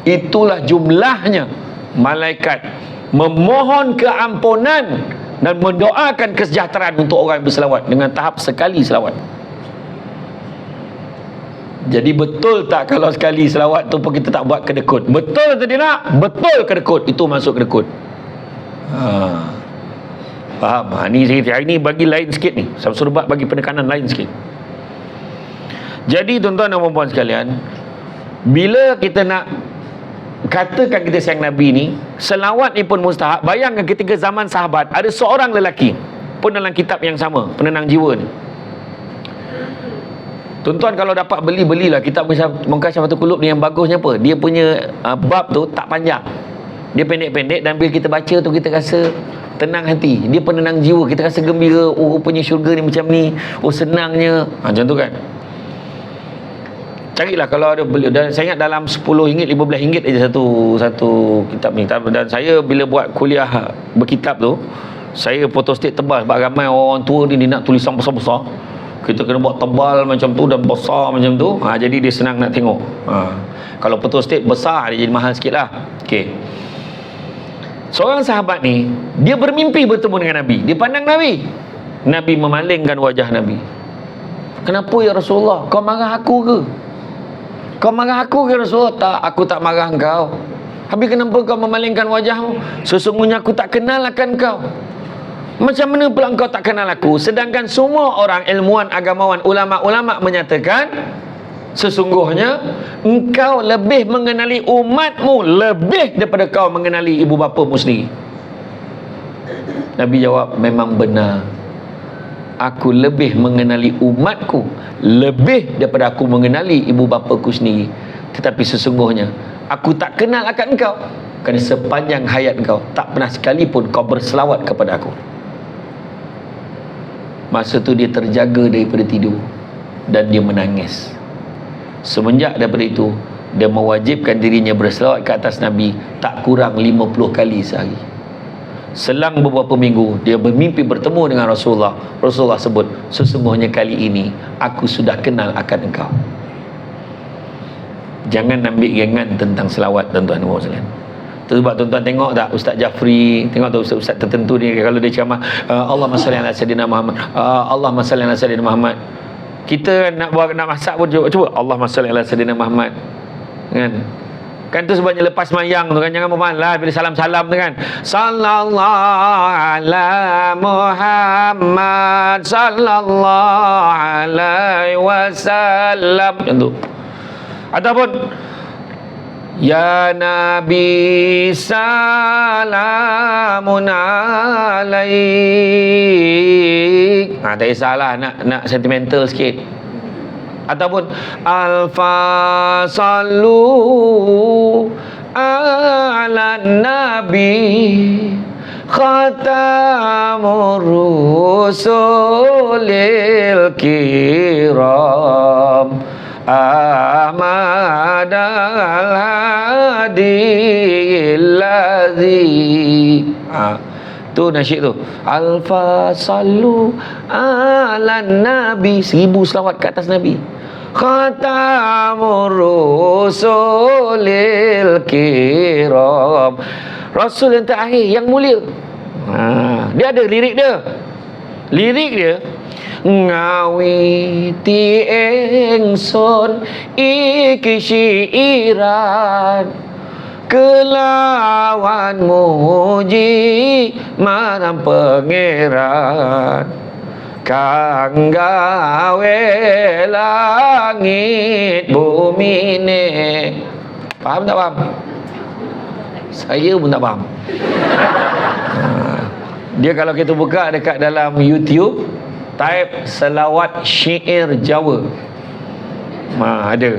[SPEAKER 1] itulah jumlahnya malaikat memohon keampunan dan mendoakan kesejahteraan untuk orang yang berselawat dengan tahap sekali selawat. Jadi betul tak kalau sekali selawat tu pun kita tak buat kedekut? Betul atau tidak? Betul kedekut. Itu masuk kedekut. Faham? Ni hari ni bagi lain sikit ni. Samsul Bat bagi penekanan lain sikit. Jadi tuan-tuan dan puan-puan sekalian, bila kita nak katakan kita sayang Nabi ni, selawat ni pun mustahab. Bayangkan ketika zaman sahabat, ada seorang lelaki pun dalam kitab yang sama, Penenang Jiwa ni. Tuan-tuan kalau dapat belilah kitab Mungkasyafatul Qulub ni. Yang bagusnya apa? Dia punya bab tu tak panjang, dia pendek-pendek, dan bila kita baca tu kita rasa tenang hati. Dia penenang jiwa, kita rasa gembira. Oh, rupanya syurga ni macam ni, oh senangnya, macam tu kan. Carilah kalau ada beli. Dan saya ingat dalam RM10, RM15 aja satu kitab ni. Dan saya bila buat kuliah berkitab tu, saya photostat tebal sebab ramai orang tua ni dia nak tulisan besar-besar. Kita kena buat tebal macam tu dan besar macam tu. Jadi dia senang nak tengok. Kalau photostat besar dia jadi mahal sikit lah. Okay. Seorang sahabat ni, dia bermimpi bertemu dengan Nabi. Dia pandang Nabi. Nabi memalingkan wajah Nabi. Kenapa ya Rasulullah? Kau marah aku ke? Kau marah aku ke Rasulullah? Tak, aku tak marah kau. Habis kenapa kau memalingkan wajahmu? Sesungguhnya aku tak kenal akan kau. Macam mana pula engkau tak kenal aku? Sedangkan semua orang ilmuwan, agamawan, ulama-ulama menyatakan sesungguhnya engkau lebih mengenali umatmu lebih daripada kau mengenali ibu bapamu sendiri. Nabi jawab, memang benar. Aku lebih mengenali umatku lebih daripada aku mengenali ibu bapaku sendiri. Tetapi sesungguhnya aku tak kenal akan engkau, kerana sepanjang hayat engkau tak pernah sekalipun kau berselawat kepada aku. Masa tu dia terjaga daripada tidur dan dia menangis. Semenjak daripada itu, dia mewajibkan dirinya berselawat ke atas Nabi tak kurang 50 kali sehari. Selang beberapa minggu, dia bermimpi bertemu dengan Rasulullah. Rasulullah sebut, sesungguhnya kali ini aku sudah kenal akan engkau. Jangan ambil gengan tentang selawat, tuan-tuan dan puan-puan. Sebab tuan-tuan tengok tak Ustaz Jafri, tengok tak ustaz-ustaz tertentu ni, kalau dia ceramah Allahumma salli ala sayyidina Muhammad, Allahumma salli ala sayyidina Muhammad. Kita nak buat, nak masak pun cuba Allahumma salli ala sayyidina Muhammad, kan tu sebabnya lepas mayang tu kan, jangan bermalah bila salam-salam tu kan, sallallahu ala Muhammad sallallahu alaihi wasallam, macam tu. Ataupun Ya Nabi salamun alaik. Tak kisahlah, nak sentimental sikit. Ataupun alfa sallu ala nabi khatamur rusulil kiram Ahmad al-Hadi allazi. Tu nasyid tu. Alfa sallu ala nabi, 1000 selawat ke atas Nabi. Khatamur rusulil kiram, Rasul yang terakhir, yang mulia. Dia ada lirik dia. Lirik dia, ngawiti engson iki syiiran kelawan muji marang pangeran kang gawe langit bumi ni. Faham tak faham? Saya pun tak faham. Dia kalau kita buka dekat dalam YouTube, type selawat syair Jawa, ada.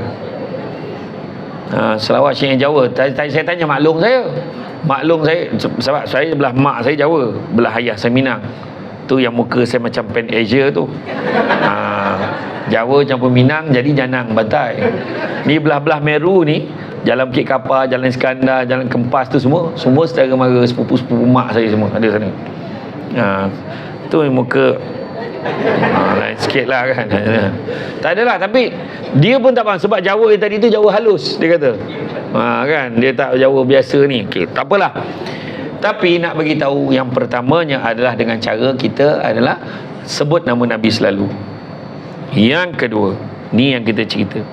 [SPEAKER 1] Selawat syair Jawa. Saya tanya maklum saya, sebab saya belah mak saya Jawa, belah ayah saya Minang. Tu yang muka saya macam Pan Asia tu. Jawa campur Minang, jadi Janang Bantai. Ni belah-belah Meru ni, Jalan Bukit Kapar, Jalan Iskandar, Jalan Kempas tu semua saudara mara, sepupu-sepupu mak saya semua ada sana. Tu muka lain sikit lah kan. Tak adalah, tapi dia pun tak faham. Sebab Jawa yang tadi tu Jawa halus, dia kata. Kan, dia tak Jawa biasa ni. Okay, tak apalah. Tapi nak bagi tahu, yang pertamanya adalah dengan cara kita adalah sebut nama Nabi selalu. Yang kedua, ni yang kita cerita,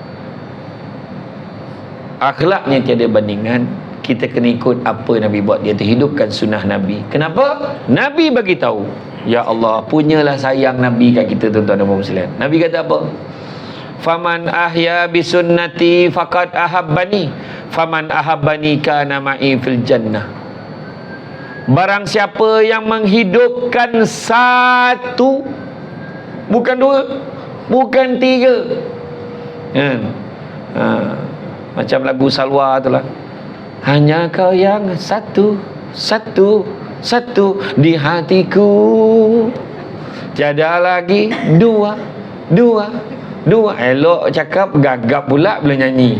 [SPEAKER 1] akhlaknya tiada bandingan. Kita kena ikut apa Nabi buat, dia terhidupkan sunnah Nabi. Kenapa? Nabi bagi tahu. Ya Allah, punyalah sayang Nabi kat kita, tuan-tuan dan puan sekalian. Nabi kata apa? Faman ahya bi sunnati faqad ahabbani, faman ahabbani kana ma'i fil jannah. Barang siapa yang menghidupkan satu, bukan dua, bukan tiga, macam lagu Salwa tu lah, hanya kau yang satu di hatiku, tiada lagi dua. Elok cakap, gagap pula bila nyanyi.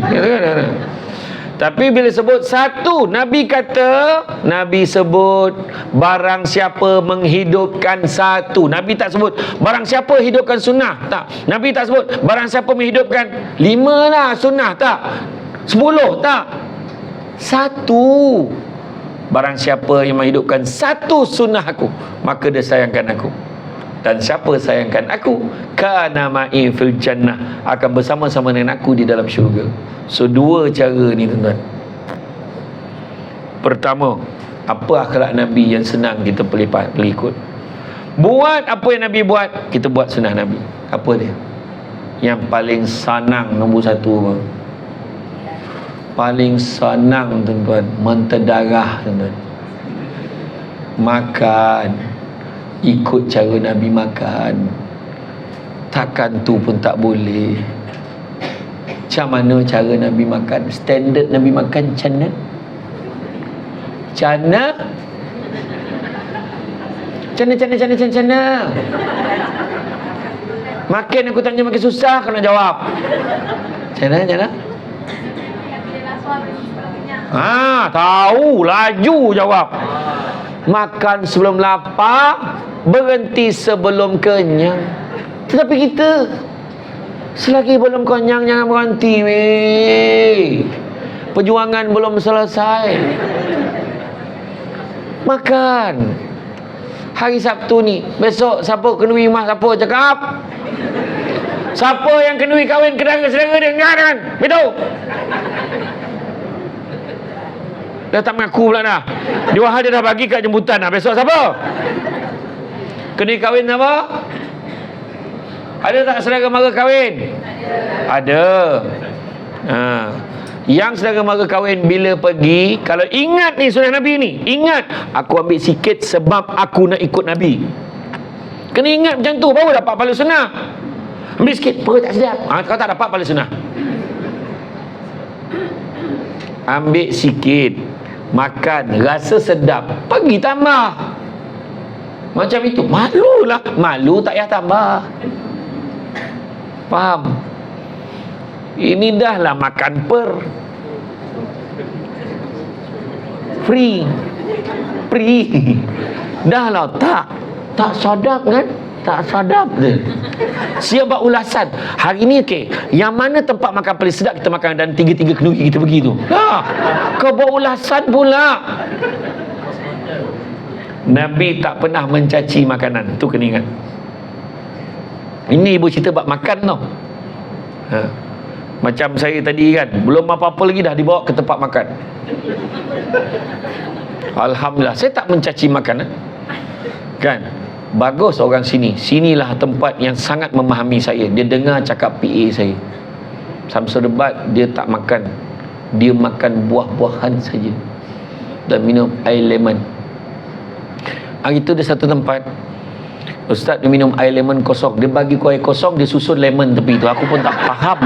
[SPEAKER 1] Tapi bila sebut satu, Nabi kata, Nabi sebut barang siapa menghidupkan satu. Nabi tak sebut barang siapa hidupkan sunnah, tak. Nabi tak sebut barang siapa menghidupkan 5 lah sunnah, tak. 10, tak. Satu. Barang siapa yang menghidupkan satu sunnah aku, maka dia sayangkan aku. Dan siapa sayangkan aku, kana ma'i fil jannah, akan bersama-sama dengan aku di dalam syurga. So, 2 cara ni, tuan-tuan. Pertama, apa akhlak Nabi yang senang kita pelikut. Buat apa yang Nabi buat, kita buat sunnah Nabi. Apa dia? Yang paling senang, nombor 1 apa? Paling senang, tuan-tuan, menterdarah, tuan-tuan. Makan, ikut cara Nabi makan. Takkan tu pun tak boleh. Macam mana cara Nabi makan? Standard Nabi makan macam mana? Macam mana? Makin aku tanya makin susah kau nak jawab. Macam mana? Tahu, laju jawab. Makan sebelum lapar, berhenti sebelum kenyang. Tetapi kita, selagi belum kenyang jangan berhenti, weh. Perjuangan belum selesai. Makan. Hari Sabtu ni, besok siapa kenduri rumah siapa cakap? Siapa yang kenduri kahwin saudara dia kan? Betul? Dah tak mengaku pula dah. Dia wahal dia dah bagi kat jemputan dah. Besok siapa? Kenduri kahwin apa? Ada tak saudara mara kahwin? Ada. Yang saudara mara kahwin bila pergi, kalau ingat ni sunnah Nabi ni, ingat, aku ambil sikit sebab aku nak ikut Nabi. Kena ingat macam tu, baru dapat pahala sunnah. Ambil sikit, perut tak sedap, kau tak dapat pahala sunnah. Ambil sikit, makan, rasa sedap, pergi tambah. Macam itu, malulah. Malu tak payah tambah. Faham? Ini dah lah makan per free dah lah, tak sadap kan, tak sadap dia. Siapa ulasan hari ni, okey, yang mana tempat makan paling sedap kita makan dan tiga-tiga kenduri kita pergi tu. Kau buat ulasan pula. Nabi tak pernah mencaci makanan, tu kena ingat. Ini ibu cerita bab makan tau. Macam saya tadi kan, belum apa-apa lagi dah dibawa ke tempat makan. Alhamdulillah, saya tak mencaci makanan kan. Bagus orang sini. Sinilah tempat yang sangat memahami saya. Dia dengar cakap PA saya. Samsul Debat dia tak makan, dia makan buah-buahan saja dan minum air lemon. Hari tu ada satu tempat, ustaz dia minum air lemon kosong. Dia bagi ku air kosong, dia susun lemon tepi tu. Aku pun tak faham.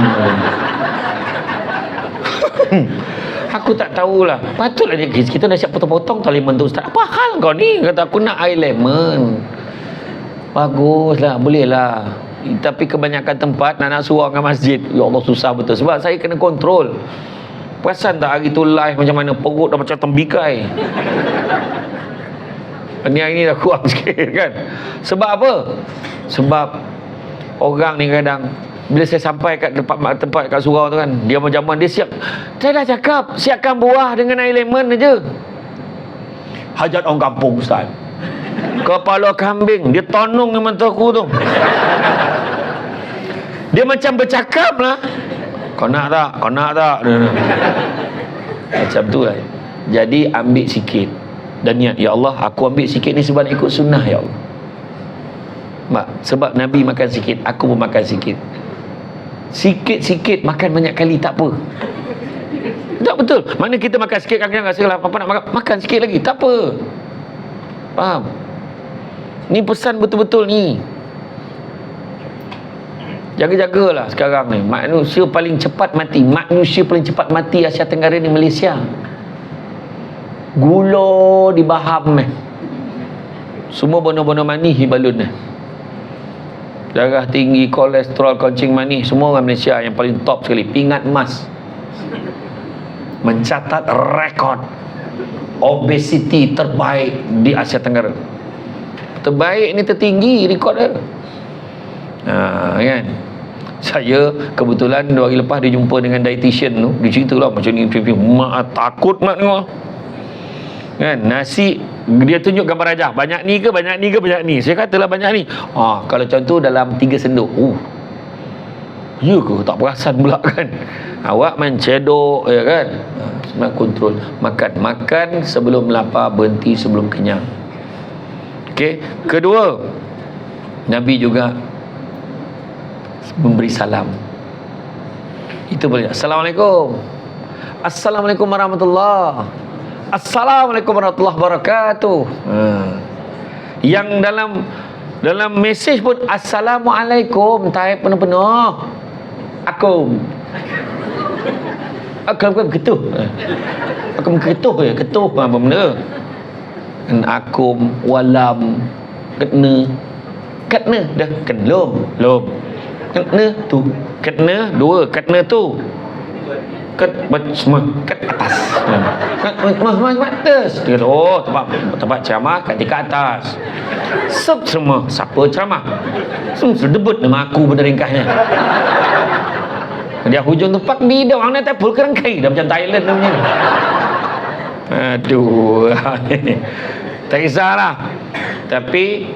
[SPEAKER 1] Aku tak tahulah. Patutlah dia, kita dah siap potong-potong tau lemon tu, ustaz. Apa hal kau ni? Kata aku nak air lemon. Baguslah, bolehlah. Tapi kebanyakan tempat nak suruh dengan masjid, ya Allah susah betul. Sebab saya kena kontrol. Perasan tak hari tu live macam mana, perut dah macam tembikai. Hari ni dah kurang sikit kan. Sebab apa? Sebab orang ni kadang bila saya sampai kat tempat kat surau tu kan, dia macam dia siap. Saya dah cakap siapkan buah dengan air lemon aja. Hajat orang kampung ustaz. Kepala kambing dia tonong dengan aku tu. Dia macam bercakap lah. Kau nak tak? Kau nak tak? Macam tu lah. Jadi ambil sikit dan niat, ya Allah, aku ambil sikit ni sebab nak ikut sunnah, ya Allah. Sebab Nabi makan sikit, aku pun makan sikit. Sikit-sikit makan banyak kali tak apa. Tak betul. Mana kita makan sikit, kadang-kadang rasa lah apa nak makan sikit lagi, tak apa. Faham? Ni pesan betul-betul ni. Jaga-jagalah sekarang ni. Manusia paling cepat mati, manusia paling cepat mati Asia Tenggara ni Malaysia. Gula di baham semua bono-bono manis di balun darah tinggi, kolesterol, kencing manis, semua orang Malaysia yang paling top sekali. Pingat emas mencatat rekod obesity terbaik di Asia Tenggara. Terbaik ni tertinggi rekod dia. Kan, saya kebetulan 2 hari lepas dia jumpa dengan dietitian tu. Dia cerita lah macam ni, mak takut mak tengok kan, nasi dia tunjuk gambar rajah, banyak ni ke banyak ni ke banyak ni. Saya katalah banyak ni. Kalau contoh dalam 3 sendok. Ya ke? Tak perasan pula kan. Awak main cedok ya kan. Semua kontrol. Makan sebelum lapar, berhenti sebelum kenyang. Okey. Kedua, Nabi juga memberi salam. Itu boleh. Assalamualaikum. Assalamualaikum warahmatullahi. Assalamualaikum warahmatullahi wabarakatuh. Yang dalam mesej pun Assalamualaikum, type penuh-penuh. Aku ketuh. Aku ketuh ya, ketuh apa benda? Akum walam katna dah kenlom katna tu, katna dua, katna tu kat atas. Atas. Dia kata, tempat ceramah kat tingkat atas. Semua siapa ceramah? Semua debut nama aku benda ringkasnya. Dia hujung tu pak di dah orang nak tapul kerangkai dah macam Thailand namanya. Aduh. Tak kisahlah. Tapi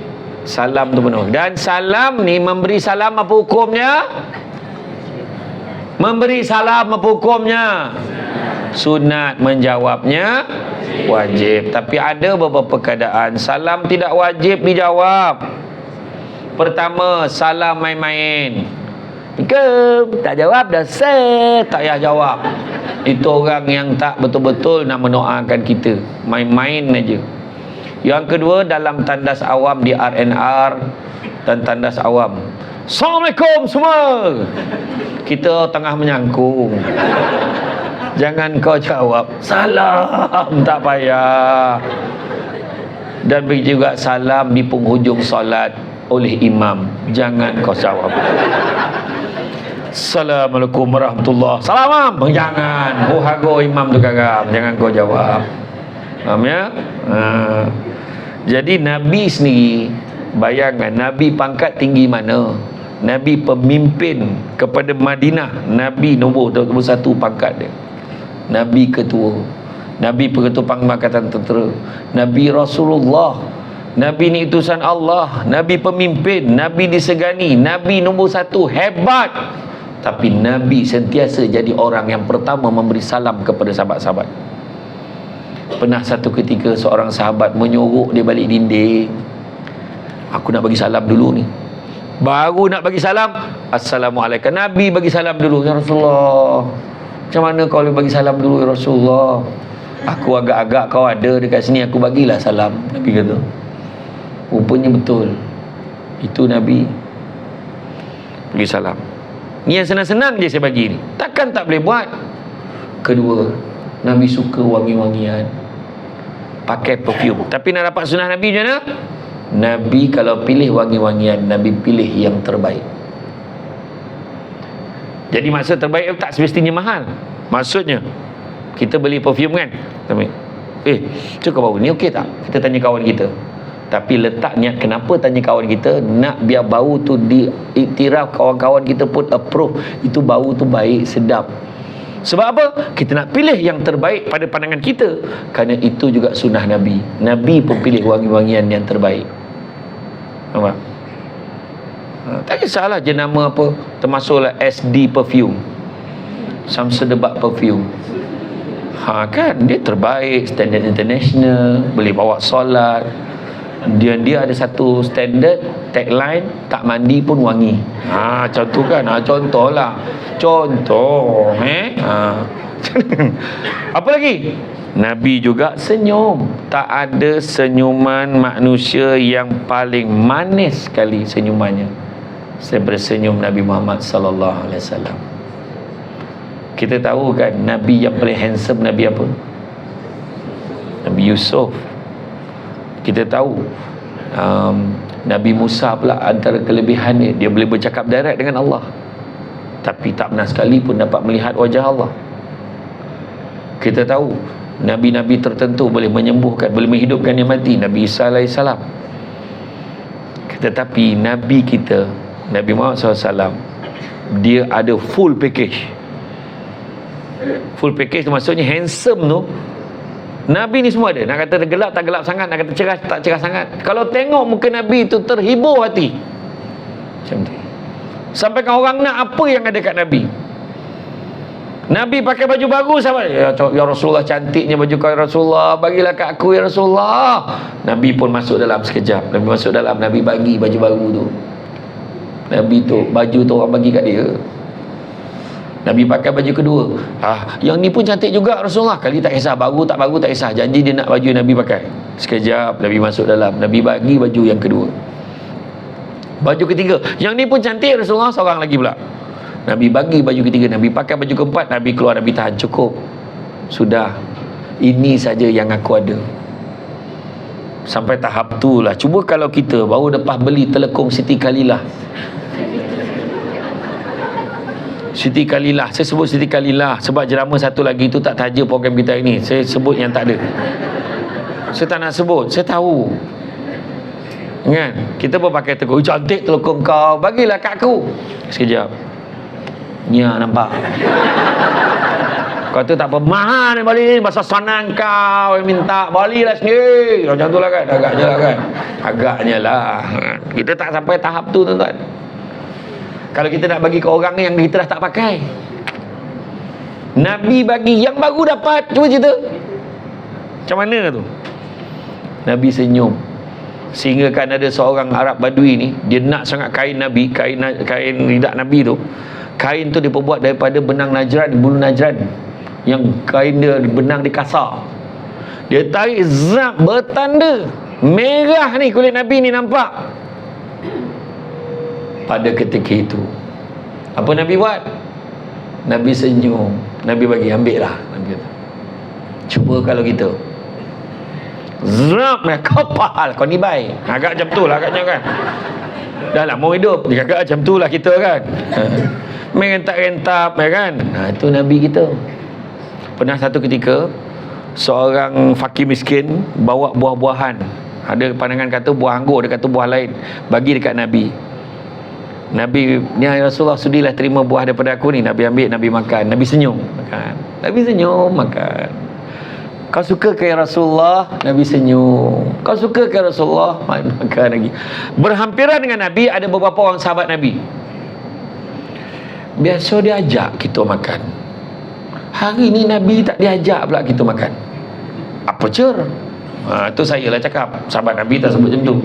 [SPEAKER 1] salam tu penuh. Dan salam ni, memberi salam apa hukumnya? Memberi salam apa hukumnya? Sunat, menjawabnya wajib. Tapi ada beberapa keadaan salam tidak wajib dijawab. Pertama, salam main-main. Tak jawab dah set, tak payah jawab. Itu orang yang tak betul-betul nak mendoakan kita, main-main aja. Yang kedua, dalam tandas awam di RNR dan tandas awam, Assalamualaikum semua, kita tengah menyangkung, jangan kau jawab salam, tak payah. Dan begitu juga salam di penghujung solat oleh imam, jangan kau jawab Assalamualaikum warahmatullahi wabarakatuh, salam, jangan. Hago imam tu karam, jangan kau jawab. Faham ya? Jadi Nabi sendiri, bayangkan Nabi pangkat tinggi mana, Nabi pemimpin kepada Madinah, Nabi nombor 1 pangkat dia, Nabi ketua, Nabi Pengetua Pangkatan Tentera, Nabi Rasulullah, Nabi ni utusan Allah, Nabi pemimpin, Nabi disegani, Nabi nombor 1, hebat. Tapi Nabi sentiasa jadi orang yang pertama memberi salam kepada sahabat-sahabat. Pernah satu ketika seorang sahabat menyorok di balik dinding, aku nak bagi salam dulu ni. Baru nak bagi salam, Assalamualaikum, Nabi bagi salam dulu. Ya Rasulullah, macam mana kau boleh bagi salam dulu ya Rasulullah? Aku agak-agak kau ada dekat sini, aku bagilah salam. Nabi kata. Rupanya betul, itu Nabi bagi salam. Ni yang senang-senang je saya bagi ni, takkan tak boleh buat. Kedua, Nabi suka wangi-wangian, pakai perfume. Tapi nak dapat sunnah Nabi macam mana? Nabi kalau pilih wangi-wangian, Nabi pilih yang terbaik. Jadi maksud terbaik tak semestinya mahal. Maksudnya kita beli perfume kan, cakap bau ni okey tak? Kita tanya kawan kita. Tapi letaknya, kenapa tanya kawan kita? Nak biar bau tu diiktiraf, kawan-kawan kita pun approve itu bau tu baik, sedap. Sebab apa? Kita nak pilih yang terbaik pada pandangan kita. Kerana itu juga sunnah Nabi. Nabi pun pilih wangi-wangian yang terbaik. Nampak? Tak kisahlah jenama apa, termasuklah SD perfume, Samsudebak perfume. Kan dia terbaik, standard international, boleh bawa solat. Dia ada satu standard tagline, tak mandi pun wangi. Contoh kan, contohlah. Contoh apa lagi? Nabi juga senyum. Tak ada senyuman manusia yang paling manis sekali senyumannya daripada senyum Nabi Muhammad sallallahu alaihi wasallam. Kita tahu kan Nabi yang paling handsome Nabi apa? Nabi Yusuf. Kita tahu Nabi Musa pula antara kelebihannya, dia boleh bercakap direct dengan Allah, tapi tak pernah sekali pun dapat melihat wajah Allah. Kita tahu Nabi-Nabi tertentu boleh menyembuhkan, boleh menghidupkan yang mati, Nabi Isa AS. Tetapi Nabi kita, Nabi Muhammad SAW, dia ada full package. Full package tu maksudnya handsome tu, Nabi ni semua ada. Nak kata gelap tak gelap sangat, nak kata cerah tak cerah sangat. Kalau tengok muka Nabi tu terhibur hati. Macam tu. Sampai kan orang nak apa yang ada kat Nabi. Nabi pakai baju baru, sahabat, ya Rasulullah, cantiknya baju kau ya Rasulullah, bagilah kat aku ya Rasulullah. Nabi pun masuk dalam sekejap. Nabi masuk dalam, Nabi bagi baju baru tu. Nabi tu, baju tu orang bagi kat dia. Nabi pakai baju kedua, yang ni pun cantik juga Rasulullah. Kali tak kisah, baru tak kisah, janji dia nak baju Nabi pakai. Sekejap Nabi masuk dalam, Nabi bagi baju yang kedua. Baju ketiga, yang ni pun cantik Rasulullah, seorang lagi pula. Nabi bagi baju ketiga, Nabi pakai baju keempat, Nabi keluar, Nabi tahan, cukup, sudah, ini saja yang aku ada. Sampai tahap tu lah. Cuba kalau kita baru lepas beli telekung Siti Kalilah. Siti Kalilah, saya sebut Siti Kalilah sebab jerama satu lagi tu tak taja program kita ini. Saya sebut yang tak ada. Saya tak nak sebut, saya tahu. Kan? Kita pun pakai telekung, cantik telekung kau, bagilah kat aku. Sekejap. Nya nampak. Kau tu tak apa, mahal balik, pasal senang kau yang minta, balilah sendiri. Macam tu lah kan, agaknya lah kan. Agaknya lah. Kita tak sampai tahap tu tuan-tuan. Kalau kita nak bagi ke orang yang kita dah tak pakai. Nabi bagi yang baru dapat. Cuba cerita macam mana tu. Nabi senyum. Sehingga kan ada seorang Arab Badui ni, dia nak sangat kain Nabi, kain ridak Nabi tu. Kain tu diperbuat daripada benang Najran, bulu Najran. yang kain dia benang dikasar. Dia tarik zap, bertanda merah ni kulit Nabi ni nampak. Pada ketika itu apa Nabi buat? Nabi senyum. Nabi bagi, ambil lah. Nabi kata, cuba kalau kita zap, kapal kau ni baik. Agak macam tu lah agaknya kan. Dah lah mau hidup, dia agak macam tu lah kita kan. Main rentak-rentak ya kan. Itu Nabi kita. Pernah satu ketika seorang fakir miskin bawa buah-buahan. Ada pandangan kata buah anggur, ada kata buah lain, bagi dekat Nabi. Nabi, ya Rasulullah, sudilah terima buah daripada aku ni. Nabi ambil, Nabi makan. Nabi senyum, makan. Nabi senyum, makan. Kau suka ke Rasulullah? Nabi senyum. Kau suka ke Rasulullah? Makan lagi. Berhampiran dengan Nabi ada beberapa orang sahabat Nabi. Biasa dia ajak kita makan. Hari ni Nabi tak diajak pula kita makan. Apa cer? Itu saya lah cakap. Sahabat Nabi tak sebut macam tu.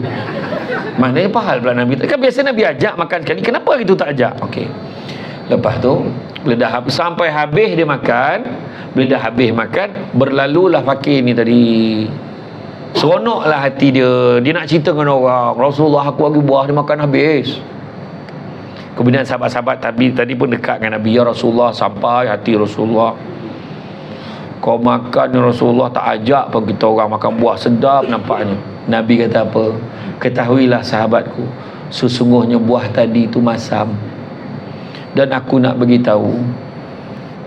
[SPEAKER 1] Maknanya apa hal pula Nabi? Kan biasa Nabi ajak makan sekali. Kenapa hari tu tak ajak? Okey. Lepas tu, bila dah sampai habis dia makan, bila dah habis makan, berlalulah fakir ni tadi. Seronoklah hati dia. Dia nak cerita dengan orang, Rasulullah aku bagi buah dia makan habis. Kemudian sahabat-sahabat tadi pun dekat dengan Nabi. Ya Rasulullah, sampai hati Rasulullah, kau makan ya Rasulullah, tak ajak pun kita orang makan buah, sedap nampaknya. Nabi kata apa? Ketahuilah sahabatku, sesungguhnya buah tadi itu masam. Dan aku nak beritahu,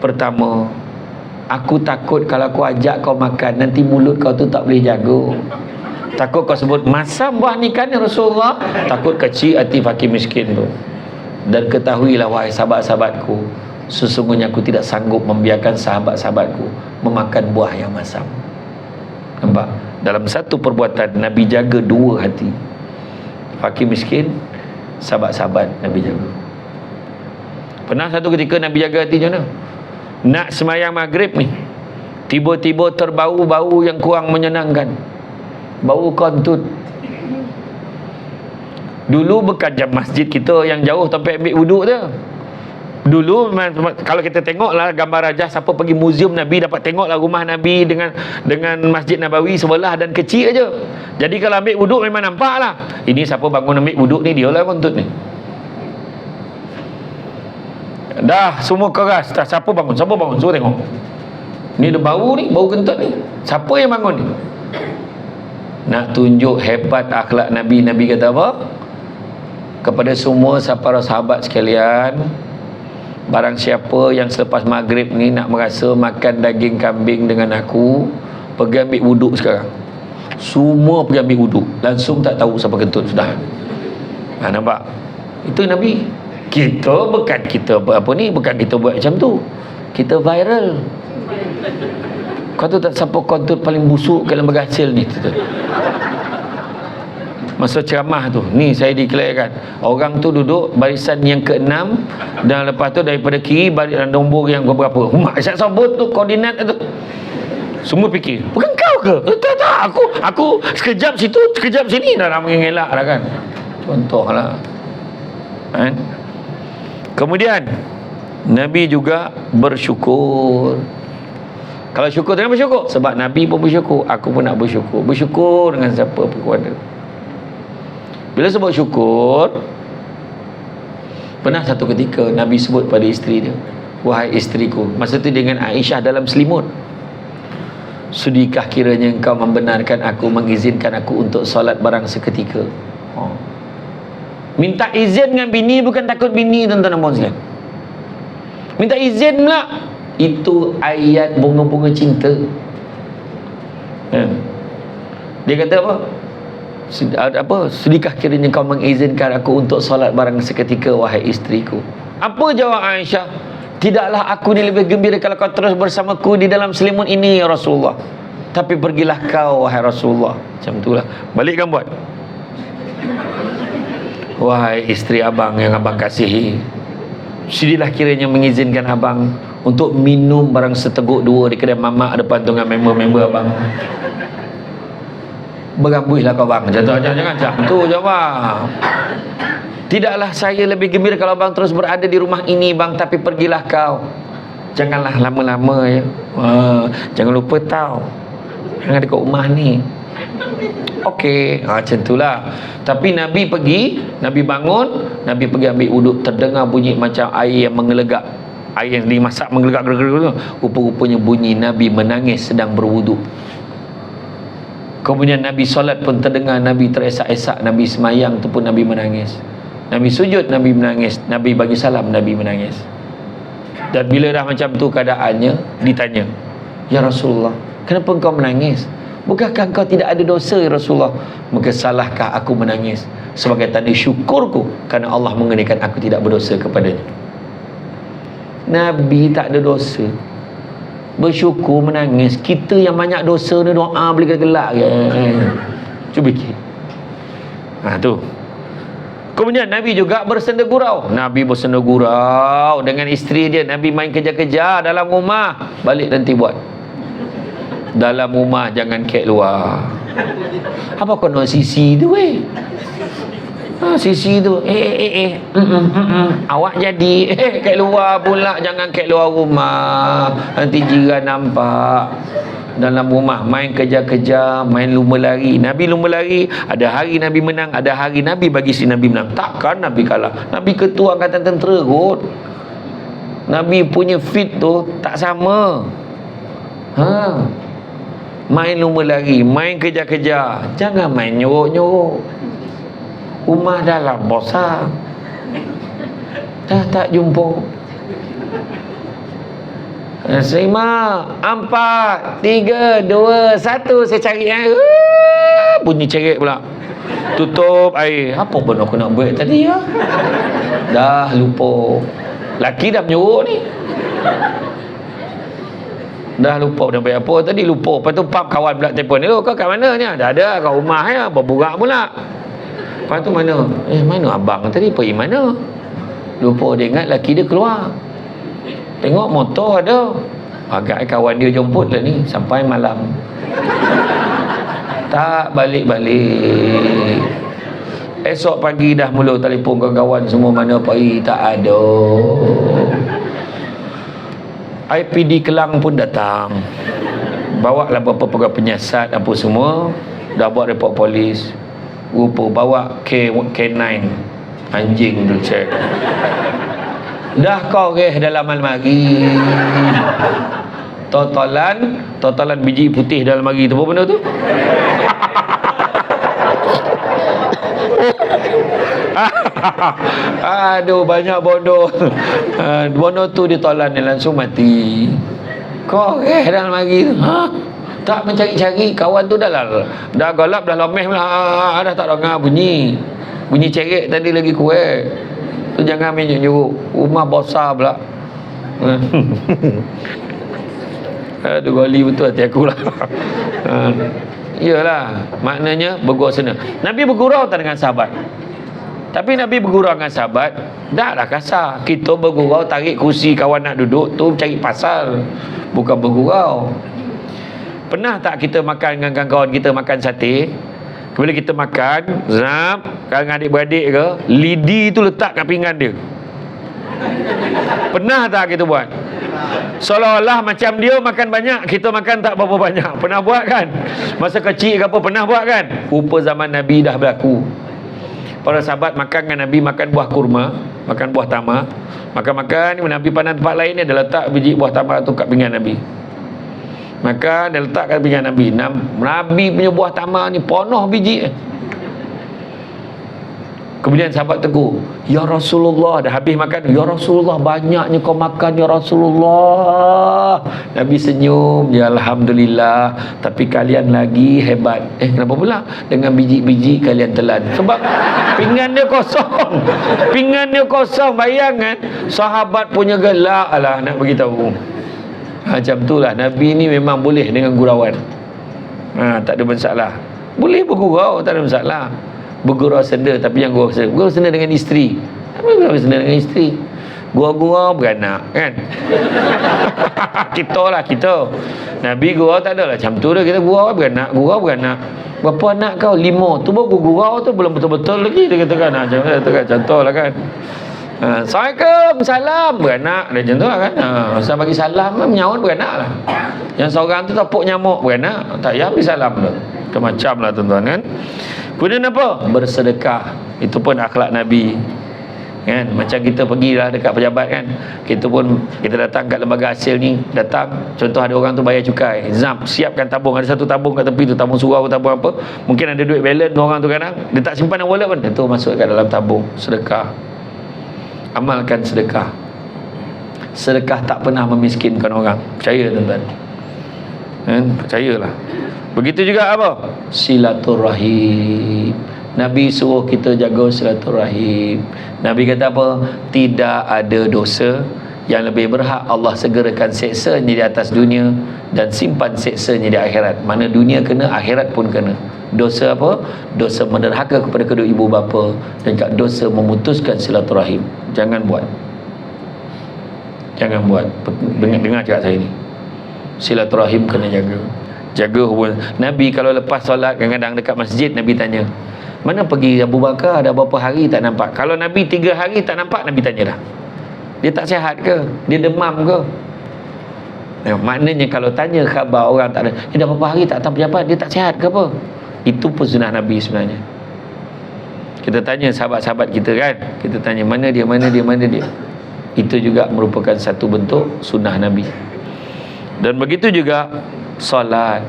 [SPEAKER 1] pertama, aku takut kalau aku ajak kau makan, nanti mulut kau tu tak boleh jaga. Takut kau sebut masam buah ni kan ya Rasulullah. Takut kecil hati fakir miskin tu. Dan ketahuilah wahai sahabat-sahabatku, sesungguhnya aku tidak sanggup membiarkan sahabat-sahabatku memakan buah yang masam. Nampak? Dalam satu perbuatan Nabi jaga dua hati. Fakir miskin, sahabat-sahabat Nabi jaga. Pernah satu ketika Nabi jaga hati macam mana? Nak semayang maghrib ni, tiba-tiba terbau bau yang kurang menyenangkan. Bau kentut. Dulu bekas jam masjid kita yang jauh sampai ambil wuduk dia. Dulu kalau kita tengoklah gambar rajah, siapa pergi muzium Nabi dapat tengoklah rumah Nabi dengan Masjid Nabawi sebelah dan kecil aja. Jadi kalau ambil wuduk memang nampak lah. Ini siapa bangun ambil wuduk ni, dia lah kontut ni. Dah semua keras. Dah, siapa bangun? Siapa bangun? Suruh tengok. Ni ada bau ni, bau kentut ni. Siapa yang bangun ni? Nak tunjuk hebat akhlak Nabi. Nabi kata apa? Kepada semua para sahabat sekalian, barang siapa yang selepas maghrib ni nak merasa makan daging kambing dengan aku, pergi ambil wuduk sekarang. Semua pergi ambil wuduk. Langsung tak tahu siapa kentut sudah. Nampak? Itu Nabi. Kita bukan kita buat macam tu. Kita viral. Kau tu tak siapa kentut paling busuk dalam berhasil ni. Masa ceramah tu, ni saya declarekan, orang tu duduk barisan yang ke-6, dan lepas tu daripada kiri barisan nombor yang berapa. Mak saya sebut tu koordinat tu. Semua fikir, bukan kau ke? Tak, aku sekejap situ, sekejap sini, dah mengelak dah kan. Contohlah. Kan? Kemudian Nabi juga bersyukur. Kalau syukur, jangan bersyukur. Sebab Nabi pun bersyukur, aku pun nak bersyukur. Bersyukur dengan siapa pun ada. Bila sebut syukur, pernah satu ketika Nabi sebut pada isteri dia, wahai isteriku, masa tu dengan Aisyah dalam selimut, sudikah kiranya engkau membenarkan aku, mengizinkan aku untuk solat barang seketika? Minta izin dengan bini, bukan takut bini, tuan-tuan dan puan sekalian. Minta izin pula. Itu ayat bunga-bunga cinta. Dia kata apa? Sudikah kiranya kau mengizinkan aku untuk solat barang seketika, wahai isteriku? Apa jawab Aisyah? Tidaklah aku ni lebih gembira kalau kau terus bersamaku di dalam selimut ini ya Rasulullah. Tapi pergilah kau wahai Rasulullah. Macam itulah. Balikkan buat. Wahai isteri abang yang abang kasihi, sudilah kiranya mengizinkan abang untuk minum barang seteguk dua di kedai mamak depan tu dengan member-member abang. Berambuilah kau bang. Jangan macam tu jawab. Tidaklah saya lebih gembira kalau abang terus berada di rumah ini bang, tapi pergilah kau. Janganlah lama-lama ya. Jangan lupa tahu yang ada kat rumah ni. Okey, macam itulah. Tapi Nabi pergi, Nabi bangun, Nabi pergi ambil wuduk, terdengar bunyi macam air yang mengelegak, air yang dimasak mengelegak. Rupa-rupanya bunyi Nabi menangis sedang berwuduk. Kemudian Nabi solat pun terdengar Nabi teresak-esak, Nabi semayang tu pun Nabi menangis. Nabi sujud, Nabi menangis. Nabi bagi salam, Nabi menangis. Dan bila dah macam tu keadaannya, ditanya, "Ya Rasulullah, kenapa engkau menangis? Bukankah engkau tidak ada dosa, ya Rasulullah?" "Maka salahkah aku menangis? Sebagai tanda syukurku kerana Allah mengenaikan aku tidak berdosa kepadanya." Nabi tak ada dosa, bersyukur menangis. Kita yang banyak dosa ni doa boleh gelak ke? Cuba fikir. Tu. Kemudian Nabi juga bersenda gurau. Nabi bersenda gurau dengan isteri dia. Nabi main kejar-kejar dalam rumah. Balik nanti buat. Dalam rumah jangan kek luar. Apa kau nak sisi tu sisi tu awak jadi kek luar pula. Jangan kek luar rumah, nanti jiran nampak. Dalam rumah main kejar-kejar, main lumba lari. Nabi lumba lari, ada hari Nabi menang, ada hari Nabi bagi si Nabi menang. Takkan Nabi kalah. Nabi ketua angkatan tentera kot. Nabi punya fit tu tak sama. Main lumba lari, main kejar-kejar. Jangan main nyorok-nyorok. Rumah dalam bosan. Dah tak jumpa. Serima 4, 3, 2, 1. Saya cari bunyi cerit pula. Tutup air. Apa pun aku nak buat tadi ya? Dah lupa. Laki dah menyuruh ni. Dah lupa dah buat apa tadi, lupa. Lepas tu pap kawan pula telefon. Kau kat mana ni? Dah ada kat rumah ya, berburak pula. Lepas tu mana? Mana abang tadi? Pergi mana? Lupa dia ingat laki dia keluar. Tengok motor ada. Agak kawan dia jemput lah ni sampai malam. Tak balik-balik. Esok pagi dah mula telefon kawan-kawan semua, mana pergi, tak ada. IPD Kelang pun datang. Bawa lah beberapa pegawai penyiasat apa semua. Dah buat report polis. Rupa bawa K9 anjing tu cek. Dah koreh dalam almari. Totalan biji putih dalam almari tu. Apa benda tu? Aduh, banyak bodoh. Bodoh tu ditolan dia langsung mati. Koreh dalam almari tu. Tak mencari-cari. Kawan tu dah galap, dah lomeh lah. Dah tak dengar bunyi cerit tadi lagi kuat. Tu jangan main nyuruh. Rumah besar pula. Aduh, goli betul hati aku lah. Iyalah, maknanya bergurau sana. Nabi bergurau tak dengan sahabat. Tapi Nabi bergurau dengan sahabat dah kasar. Kita bergurau tarik kursi kawan nak duduk tu cari pasal, bukan bergurau. Pernah tak kita makan dengan kawan kita makan sate? Bila kita makan, kalau adik-beradik ke, lidi tu letak kat pinggan dia. Pernah tak kita buat? Seolah-olah macam dia makan banyak, kita makan tak berapa banyak. Pernah buat kan? Masa kecil ke apa pernah buat kan? Rupa zaman Nabi dah berlaku. Para sahabat makan dengan Nabi, makan buah kurma, makan buah tamar. Makan-makan, Nabi pandang tempat lain ni, dia letak biji buah tamar tu kat pinggan Nabi. Maka dia letak kat pinggan Nabi. Nabi punya buah tamar ni penuh biji. Kemudian sahabat tegur, "Ya Rasulullah," dah habis makan. "Ya Rasulullah, banyaknya kau makan ya Rasulullah." Nabi senyum, "Ya Alhamdulillah, tapi kalian lagi hebat." Kenapa pula? Dengan biji-biji kalian telan. Sebab pinggan dia kosong. Pinggan dia kosong. Bayangkan sahabat punya gelak lah nak beritahu. Macam itulah Nabi ni memang boleh dengan gurauan. Tak ada masalah. Boleh bergurau, tak ada masalah. Bergurau senda, tapi yang gurau senda dengan isteri. Apa gurau senda dengan isteri? Gurau-gurau beranak kan? kita Nabi gurau tak adalah macam tu dah. Kita gurau beranak. Berapa anak kau? 5. Tu baru gurau tu belum betul-betul lagi dia katakan. Contoh lah kan. Assalamualaikum, salam, beranak. Dia macam tu lah kan. Masa bagi salam kan, menyahut beranak lah. Yang seorang tu tepuk nyamuk, beranak. Tak payah bagi salam tu. Macam lah tuan-tuan kan. Kemudian apa? Bersedekah. Itu pun akhlak Nabi kan. Macam kita pergilah dekat pejabat kan, kita pun kita datang kat lembaga hasil ni, datang contoh ada orang tu bayar cukai, zam, siapkan tabung, ada satu tabung kat tepi tu, tabung surau, tabung apa, mungkin ada duit balance orang tu kadang dia tak simpan dalam wallet pun, dia tu masuk kat dalam tabung. Sedekah, amalkan sedekah. Sedekah tak pernah memiskinkan orang, percaya tuan-tuan kan, percayalah. Begitu juga apa? Silaturahim. Nabi suruh kita jaga silaturahim. Nabi kata apa? Tidak ada dosa yang lebih berhak Allah segerakan seksanya di atas dunia dan simpan seksanya di akhirat. Mana dunia kena, akhirat pun kena. Dosa apa? Dosa menderhaka kepada kedua ibu bapa dan dosa memutuskan silaturahim. Jangan buat. Jangan buat. Dengar cakap saya ni. Silaturahim kena jaga. Jaga hubungan. Nabi kalau lepas solat kadang-kadang dekat masjid, Nabi tanya, mana pergi Abu Bakar, ada berapa hari tak nampak? Kalau Nabi 3 hari tak nampak, Nabi tanya dah, dia tak sihat ke? Dia demam ke? Maknanya kalau tanya khabar orang tak ada, dia dah berapa hari tak datang pejabat, dia tak sihat ke apa? Itu pun sunnah Nabi sebenarnya. Kita tanya sahabat-sahabat kita kan, kita tanya mana dia, mana dia, mana dia. Itu juga merupakan satu bentuk sunnah Nabi. Dan begitu juga solat,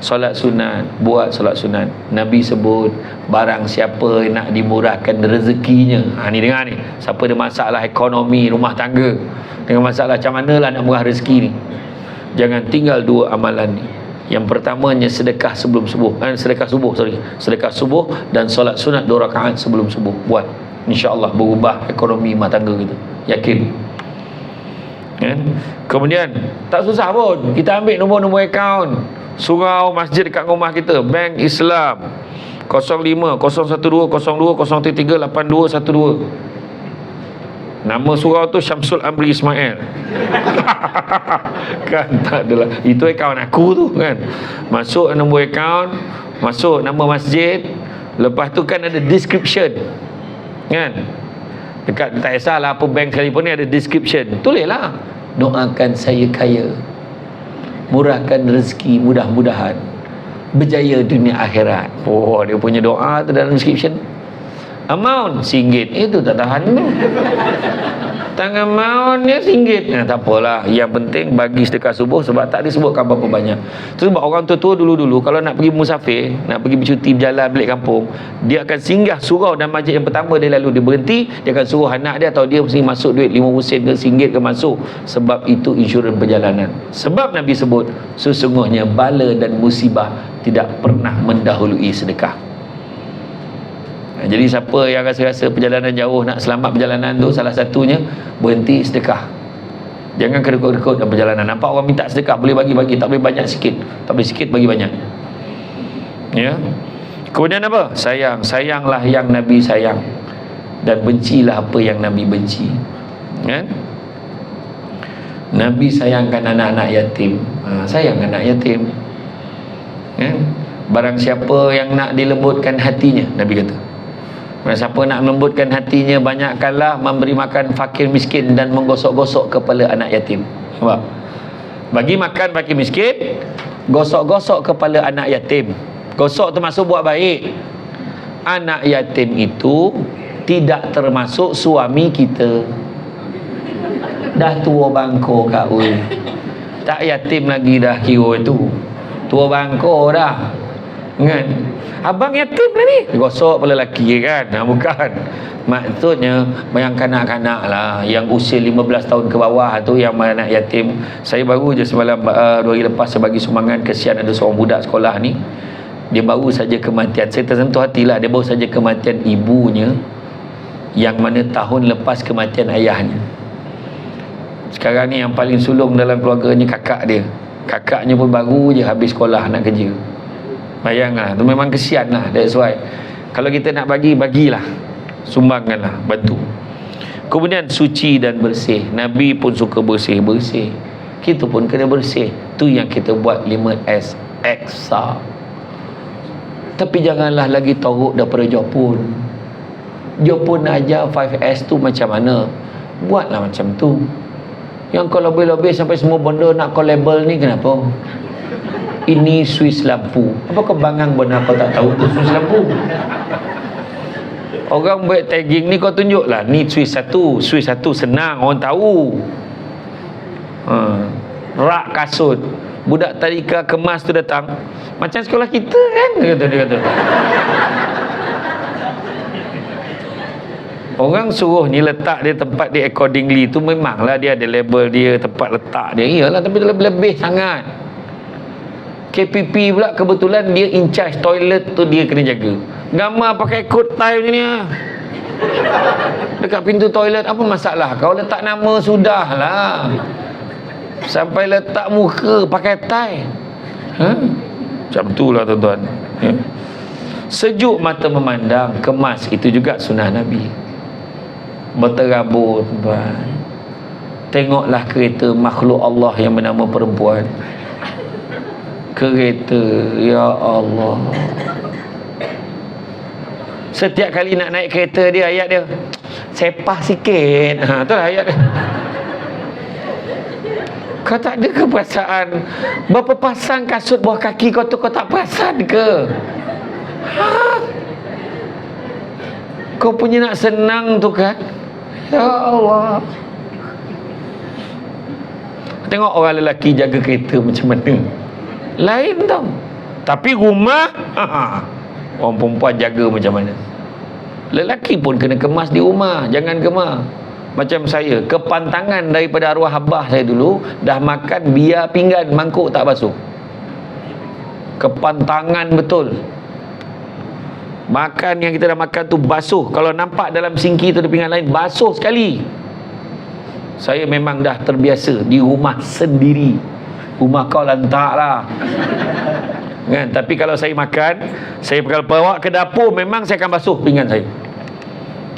[SPEAKER 1] solat sunat, buat solat sunat. Nabi sebut barang siapa nak dimurahkan rezekinya, ni dengar ni, siapa ada masalah ekonomi rumah tangga, dengan masalah macam mana lah nak murah rezeki ni, jangan tinggal 2 amalan ni. Yang pertamanya sedekah sebelum subuh, sedekah subuh dan solat sunat 2 rakaat sebelum subuh. Buat, insya-Allah berubah ekonomi rumah tangga kita, yakin kan? Kemudian tak susah pun, kita ambil nombor-nombor akaun surau masjid dekat rumah kita, Bank Islam 05 012 02 033 8212. Nama surau tu Syamsul Amri Ismail. Kan tak adalah, itu akaun aku tu kan. Masuk nombor akaun, masuk nama masjid, lepas tu kan ada description kan, dekat tak kisahlah apa bank sekalipun ni ada description, tulislah doakan saya kaya, murahkan rezeki mudah-mudahan, berjaya dunia akhirat. Oh, dia punya doa tu dalam description. Amount RM1, itu tak tahan tu. Tangan amount dia RM1. Tak apalah, yang penting bagi sedekah subuh, sebab tak disebutkan berapa banyak. Tu sebab orang tua-tua dulu-dulu kalau nak pergi musafir, nak pergi bercuti berjalan balik kampung, dia akan singgah surau dan masjid yang pertama dia, lalu dia berhenti, dia akan suruh anak dia atau dia mesti masuk duit 50 sen ke RM1 ke masuk, sebab itu insurans perjalanan. Sebab Nabi sebut sesungguhnya bala dan musibah tidak pernah mendahului sedekah. Jadi siapa yang rasa-rasa perjalanan jauh, nak selamat perjalanan tu, salah satunya berhenti sedekah. Jangan kedekut-kedekut dalam perjalanan. Nampak orang minta sedekah, boleh bagi-bagi, tak boleh banyak sikit, tak boleh sikit bagi banyak. Ya. Kemudian apa? Sayang, sayanglah yang Nabi sayang dan bencilah apa yang Nabi benci. Kan? Nabi sayangkan anak-anak yatim. Sayang anak yatim. Kan? Barang siapa yang nak dilembutkan hatinya, Nabi kata, barang siapa nak melembutkan hatinya, banyakkanlah memberi makan fakir miskin dan menggosok-gosok kepala anak yatim. Nampak? Bagi makan fakir miskin, gosok-gosok kepala anak yatim. Gosok termasuk buat baik. Anak yatim itu tidak termasuk suami kita. Dah tua bangko kak oi. Tak yatim lagi dah kira itu. Tua bangko dah. Kan? Abang yatim lah ni, gosok pada lelaki kan. Bukan, maksudnya yang kanak-kanak lah, yang usia 15 tahun ke bawah tu, yang anak yatim. Saya baru je semalam 2 hari lepas saya bagi sumbangan, kesian ada seorang budak sekolah ni, dia baru saja kematian. Saya tersentuh hatilah, dia baru saja kematian ibunya, yang mana tahun lepas kematian ayahnya. Sekarang ni yang paling sulung dalam keluarganya kakak dia. Kakaknya pun baru je habis sekolah nak kerja. Bayanglah, tu memang kesian lah. That's why kalau kita nak bagi, bagilah, sumbangkanlah, bantu. Kemudian suci dan bersih. Nabi pun suka bersih-bersih, kita pun kena bersih. Tu yang kita buat 5S Eksa. Tapi janganlah lagi teruk daripada Jepun. Dia pun ajar 5S tu macam mana. Buatlah macam tu. Yang kau lebih-lebih sampai semua benda nak kau label ni, kenapa? Ini Swiss lampu. Apa kebangang benar kau tak tahu tu Swiss lampu? Orang buat tagging ni kau tunjuklah, ni Swiss satu. Swiss satu senang, orang tahu. Rak kasut. Budak tadika kemas tu datang, macam sekolah kita kan, dia kata. Orang suruh ni letak dia tempat dia accordingly tu, memanglah dia ada label dia, tempat letak dia. Iyalah, tapi lebih-lebih sangat. KPP pula kebetulan dia in charge toilet tu, dia kena jaga. Gambar pakai coat tie macam ni lah. Dekat pintu toilet, apa masalah? Kau letak nama sudahlah. Sampai letak muka pakai tie. Macam tu lah tuan-tuan. Sejuk mata memandang, kemas, itu juga sunnah Nabi. Berterabur tuan. Tengoklah kereta makhluk Allah yang bernama perempuan. Kereta, ya Allah. Setiap kali nak naik kereta dia, ayat dia, sepah sikit. Itulah ayat dia. Kau tak ada ke perasaan berapa pasang kasut bawah kaki kau tu, kau tak perasan ke? Kau punya nak senang tu kan? Ya Allah. Tengok orang lelaki jaga kereta macam mana. Lain tau. Tapi rumah, orang perempuan jaga macam mana. Lelaki pun kena kemas di rumah. Jangan kemas. Macam saya, kepantangan daripada arwah abah saya dulu, dah makan biar pinggan, mangkuk tak basuh. Kepantangan betul. Makan yang kita dah makan tu basuh. Kalau nampak dalam singki tu ada pinggan lain, basuh sekali. Saya memang dah terbiasa di rumah sendiri. Rumah kau lantak lah kan? Tapi kalau saya makan, saya kalau bawa ke dapur, memang saya akan basuh pinggan saya.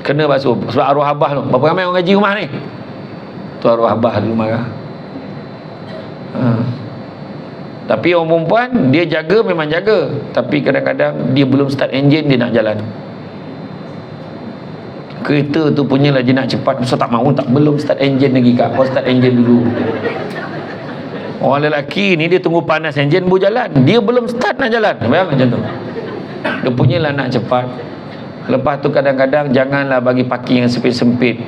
[SPEAKER 1] Kena basuh. Sebab arwah abah tu, berapa ramai orang ngaji rumah ni? Tu arwah abah dulu marah. Tapi orang perempuan, dia jaga, memang jaga. Tapi kadang-kadang dia belum start enjin, dia nak jalan. Kereta tu punyalah dia nak cepat. So tak mahu, tak, belum start enjin lagi kak. Kau start enjin dulu. Orang lelaki ni dia tunggu panas enjin baru jalan. Dia belum start nak jalan. Bayang macam tu. Dia punyalah nak cepat. Lepas tu kadang-kadang janganlah bagi parking yang sempit-sempit.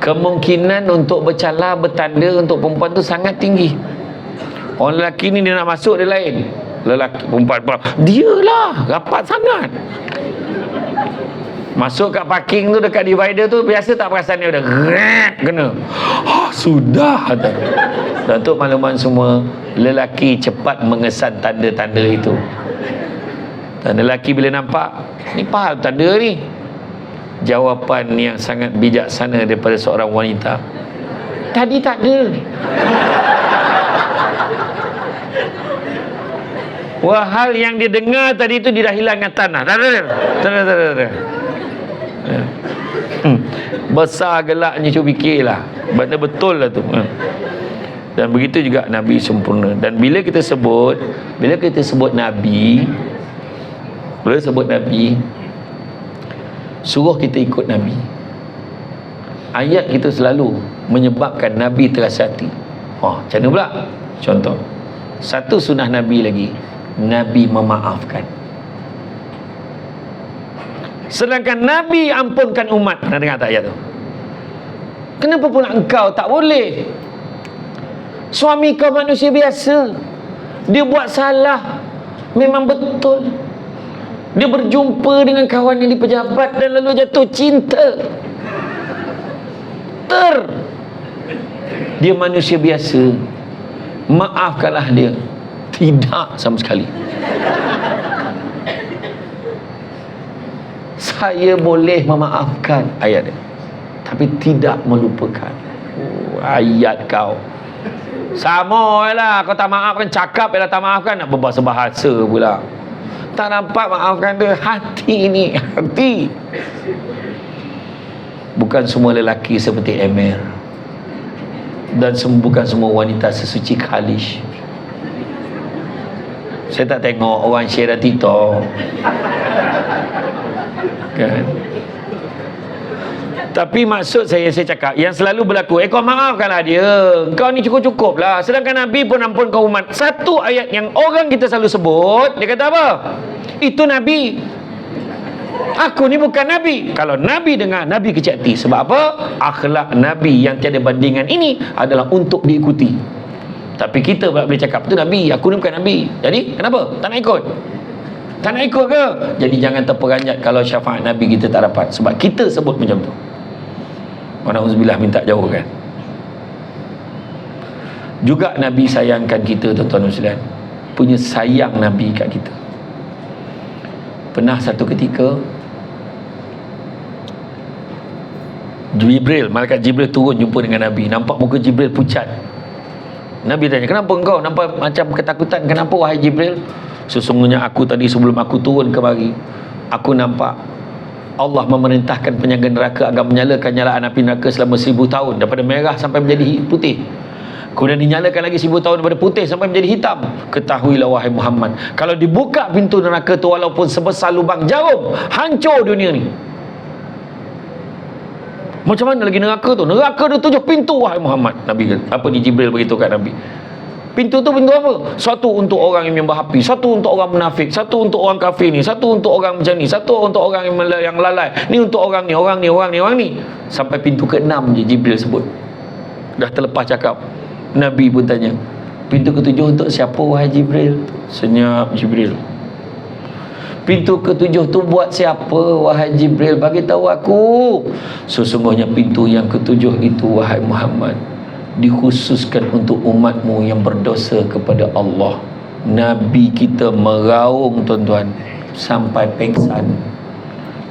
[SPEAKER 1] Kemungkinan untuk bercala, bertanda untuk perempuan tu sangat tinggi. Orang lelaki ni dia nak masuk, dia lain. Lelaki, perempuan pula, dia lah rapat sangat. Masuk kat parking tu, dekat divider tu, biasa tak perasan dia udah kena. Sudah. Dan untuk makluman semua, lelaki cepat mengesan tanda-tanda itu. Dan lelaki bila nampak, ni faham tanda ni. Jawapan yang sangat bijaksana daripada seorang wanita. Tadi tak ada. Wah, hal yang dia dengar tadi tu dia dah hilang ingatan dah. Tak ada. Besar gelaknya, cuba fikirlah. Benda betul lah tu. Dan begitu juga Nabi sempurna. Dan bila kita sebut Nabi, suruh kita ikut Nabi. Ayat kita selalu menyebabkan Nabi terasa hati. Macam mana pula? Contoh, satu sunnah Nabi lagi, Nabi memaafkan. Sedangkan Nabi ampunkan umat. Pernah dengar tak ayat tu? Kenapa pula engkau tak boleh? Suami kau manusia biasa, dia buat salah, memang betul. Dia berjumpa dengan kawan yang di pejabat dan lalu jatuh cinta. Dia manusia biasa, maafkanlah dia. Tidak sama sekali. Saya boleh memaafkan, ayat dia, tapi tidak melupakan. Ayat kau sama lah. Kau tak maafkan, cakap ialah tak maafkan, nak berbahasa bahasa pula. Tak nampak maafkan dia. Hati ni, hati. Bukan semua lelaki seperti Emir, dan bukan semua wanita sesuci Khalish. Saya tak tengok orang share dan TikTok kan. Tapi maksud saya cakap yang selalu berlaku, kau maafkanlah dia, kau ni cukup-cukup lah. Sedangkan Nabi pun ampunkan umat. Satu ayat yang orang kita selalu sebut, dia kata apa? Itu Nabi, aku ni bukan Nabi. Kalau Nabi dengar, Nabi kecil hati. Sebab apa? Akhlak Nabi yang tiada bandingan ini adalah untuk diikuti. Tapi kita boleh cakap, tu Nabi, aku ni bukan Nabi. Jadi kenapa? Tak nak ikut? Tak nak ikut ke? Jadi jangan terperanjat kalau syafaat Nabi kita tak dapat. Sebab kita sebut macam tu. Alhamdulillah, minta jauh kan. Juga Nabi sayangkan kita, tuan-tuan dan sekalian. Punya sayang Nabi kat kita. Pernah satu ketika Jibril, malaikat Jibril turun jumpa dengan Nabi. Nampak muka Jibril pucat. Nabi tanya, kenapa engkau nampak macam ketakutan? Kenapa wahai Jibril? Sesungguhnya aku tadi sebelum aku turun kemari, aku nampak Allah memerintahkan penjaga neraka agar menyalakan nyalaan api neraka selama 1000 tahun, daripada merah sampai menjadi putih. Kemudian dinyalakan lagi 1000 tahun daripada putih sampai menjadi hitam. Ketahuilah wahai Muhammad, kalau dibuka pintu neraka tu walaupun sebesar lubang jarum, hancur dunia ni. Macam mana lagi neraka tu? Neraka ada 7 pintu wahai Muhammad. Nabi apa di Jibril beritahu kat Nabi. Pintu tu pintu apa? Satu untuk orang yang menyembah api, satu untuk orang munafik, satu untuk orang kafir ni, satu untuk orang macam ni, satu untuk orang yang lalai, ni untuk orang ni, orang ni, orang ni, orang ni. Sampai pintu ke-6 je Jibril sebut. Dah terlepas cakap. Nabi pun tanya, pintu ke-7 untuk siapa wahai Jibril? Senyap Jibril. Pintu ke-7 tu buat siapa wahai Jibril? Bagi tahu aku. Sesungguhnya pintu yang ke-7 itu wahai Muhammad, dikhususkan untuk umatmu yang berdosa kepada Allah. Nabi kita meraung, tuan-tuan, sampai pengsan.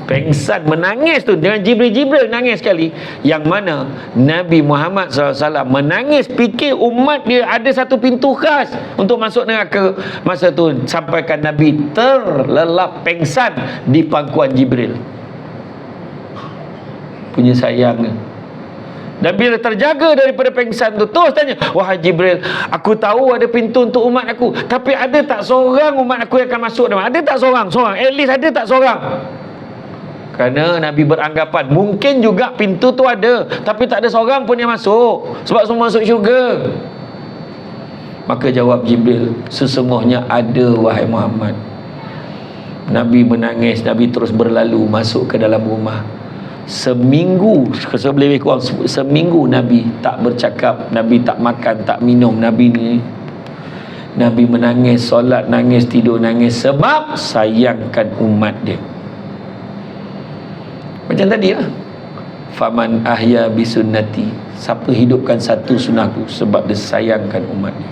[SPEAKER 1] Pengsan, menangis tu. Dengan Jibril nangis sekali. Yang mana Nabi Muhammad SAW menangis, fikir umat dia ada satu pintu khas untuk masuk neraka. Masa tu sampaikan Nabi terlelap pengsan di pangkuan Jibril. Punya sayang. Dan bila terjaga daripada pengsan tu, terus tanya, wahai Jibril, aku tahu ada pintu untuk umat aku, tapi ada tak seorang umat aku yang akan masuk dalam? Ada tak seorang? At least ada tak seorang? Kerana Nabi beranggapan mungkin juga pintu tu ada, tapi tak ada seorang pun yang masuk, sebab semua masuk syurga. Maka jawab Jibril, sesungguhnya ada wahai Muhammad. Nabi menangis. Nabi terus berlalu masuk ke dalam rumah. Seminggu, lebih kurang seminggu Nabi tak bercakap, Nabi tak makan, tak minum. Nabi menangis, solat nangis, tidur nangis, sebab sayangkan umat dia. Macam tadi lah, faman ahya bisunnati, siapa hidupkan satu sunnahku, sebab dia sayangkan umat dia.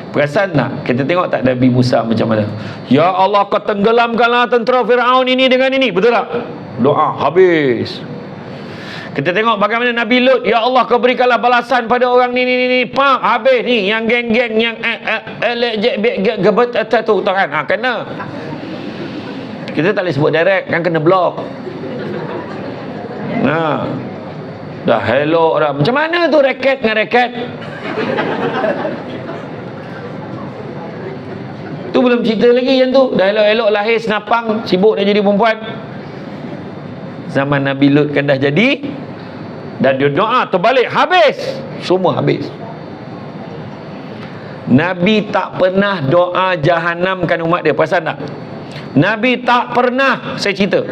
[SPEAKER 1] Perasan tak? Kita tengok tak Nabi Musa macam mana? Ya Allah, kau tenggelamkanlah tentera Firaun ini dengan ini. Betul tak? Doa habis. Kita tengok bagaimana Nabi Lut, ya Allah, kau berikanlah balasan pada orang ni. Pak, habis ni yang geng-geng yang gebet tu kan. Kena. Kita tak boleh sebut direct kan, kena blok. Dah hello dah. Macam mana tu raket dengan raket? Tu belum cerita lagi yang tu. Dah elok-elok lahir senapang, sibuk dah jadi perempuan. Zaman Nabi Lut kan dah jadi, dan dia doa terbalik, habis. Semua habis. Nabi tak pernah doa jahanamkan umat dia. Perasan tak? Nabi tak pernah, saya cerita,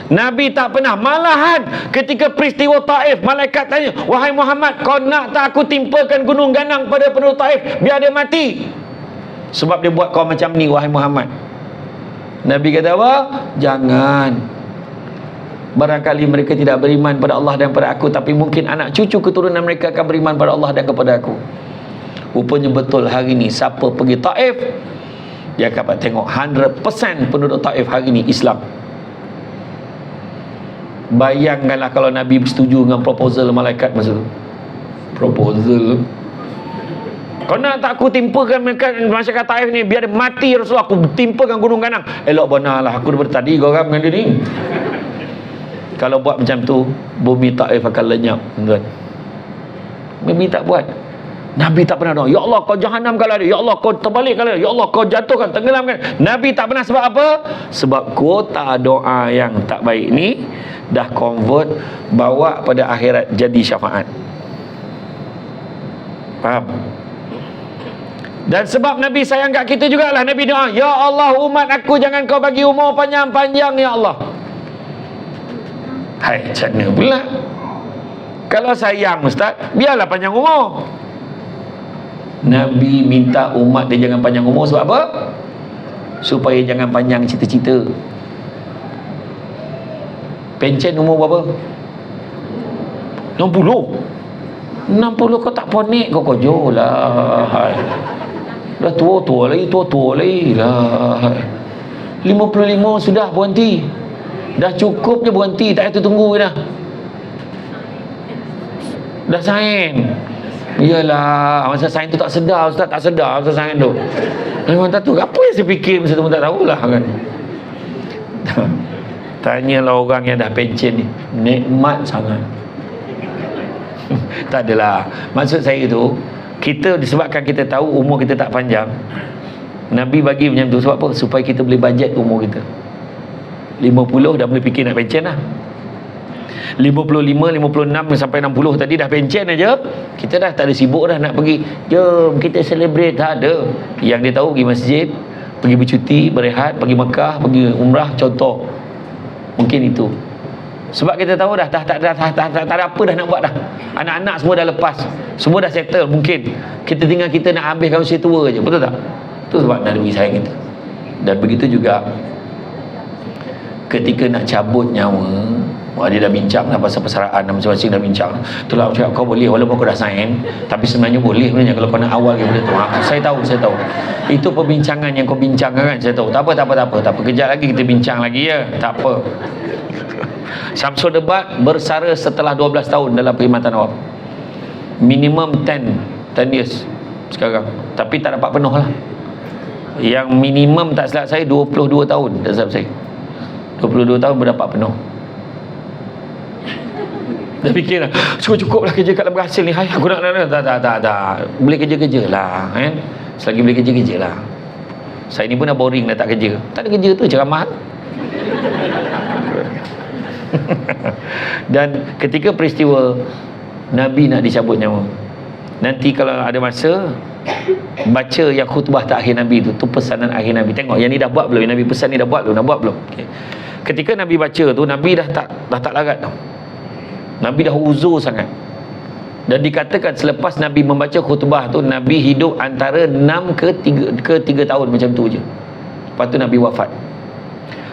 [SPEAKER 1] Nabi tak pernah. Malahan ketika peristiwa Taif, malaikat tanya, wahai Muhammad, kau nak tak aku timpakan gunung ganang pada penduduk Taif biar dia mati? Sebab dia buat kau macam ni wahai Muhammad. Nabi kata apa? Jangan. Barangkali mereka tidak beriman pada Allah dan pada aku, tapi mungkin anak cucu keturunan mereka akan beriman pada Allah dan kepada aku. Rupanya betul hari ni siapa pergi Taif, dia akan tengok 100% penduduk Taif hari ni Islam. Bayangkanlah kalau Nabi bersetuju dengan proposal malaikat masa tu. Proposal, kau nak tak aku timpakan masyarakat Taif ni biar dia mati Rasulullah, aku timpakan gunung ganang. Elok benar lah, aku daripada tadi kau dengan dia ni. Kalau buat macam tu, bumi Taif akan lenyap, tuan. Bumi tak buat. Nabi tak pernah doa, ya Allah kau jahanamkanlah dia, ya Allah kau terbalikkanlah dia, ya Allah kau jatuhkan, tenggelamkan. Nabi tak pernah. Sebab apa? Sebab kuota doa yang tak baik ni dah convert, bawa pada akhirat jadi syafaat. Faham? Dan sebab Nabi sayang kat kita jugalah, Nabi doa, ya Allah umat aku jangan kau bagi umur panjang-panjang ya Allah. Hai, macam mana pula? Kalau sayang Ustaz, biarlah panjang umur. Nabi minta umat dia jangan panjang umur sebab apa? Supaya jangan panjang cita-cita. Pencen umur berapa? 60 kau tak ponik, kau kojo lah. Dah tua-tua lagi lah. 55 sudah berhenti. Dah cukup je berhenti, tak payah tunggu dah. Dah sign. Iyalah, masa sign tu tak sedar Ustaz, tak sedar masa sign tu. Memang tak tahu apa yang saya fikir masa tu pun tak tahulah kan. Tanyalah orang yang dah pencen ni, nikmat sangat. Tak adalah. Maksud saya tu, kita disebabkan kita tahu umur kita tak panjang, Nabi bagi macam tu sebab apa? Supaya kita boleh bajet umur kita. 50 dah boleh fikir nak pencen lah. 55, 56 sampai 60 tadi dah pencen aja, kita dah tak ada sibuk dah nak pergi, jom kita celebrate. Tak ada. Yang dia tahu pergi masjid, pergi bercuti, berehat, pergi Mekah, pergi umrah, contoh. Mungkin itu. Sebab kita tahu dah tak ada apa dah nak buat dah. Anak-anak semua dah lepas, semua dah settle. Mungkin kita tinggal kita nak habiskan usia tua je. Betul tak? Itu sebab Nabi sayang kita. Dan begitu juga ketika nak cabut nyawa, dia dah bincang dah pasal persaraan, masing-masing dah bincang. Itulah aku cakap, kau boleh walaupun kau dah sign, tapi sebenarnya boleh sebenarnya kalau kau nak awal ke benda tu. Saya tahu. Itu perbincangan yang kau bincangkan kan, saya tahu. Tak apa. Kejap lagi kita bincang lagi ya. Tak apa. Syamsul Debat bersara setelah 12 tahun dalam perkhidmatan awam. Minimum 10 years sekarang. Tapi tak dapat penuh lah. Yang minimum tak silap saya 22 tahun, tak silap saya. 22 tahun berdapat penuh. Dah fikirlah, cukup lah kerja kat dalam hasil ni. Hai, aku nak. Tak. Boleh kerja lah kan. Selagi boleh kerja lah. Saya ni pun dah boring dah tak kerja. Tak ada kerja tu ceramah. Dan ketika peristiwa Nabi nak dicabut nyawa, nanti kalau ada masa baca yang khutbah terakhir Nabi tu pesanan akhir Nabi. Tengok yang ni dah buat belum, yang Nabi pesan ni dah buat belum, okay. Ketika Nabi baca tu, Nabi dah tak larat tau. Nabi dah uzur sangat. Dan dikatakan selepas Nabi membaca khutbah tu, Nabi hidup antara 6 ke 3 tahun macam tu je. Lepas tu Nabi wafat.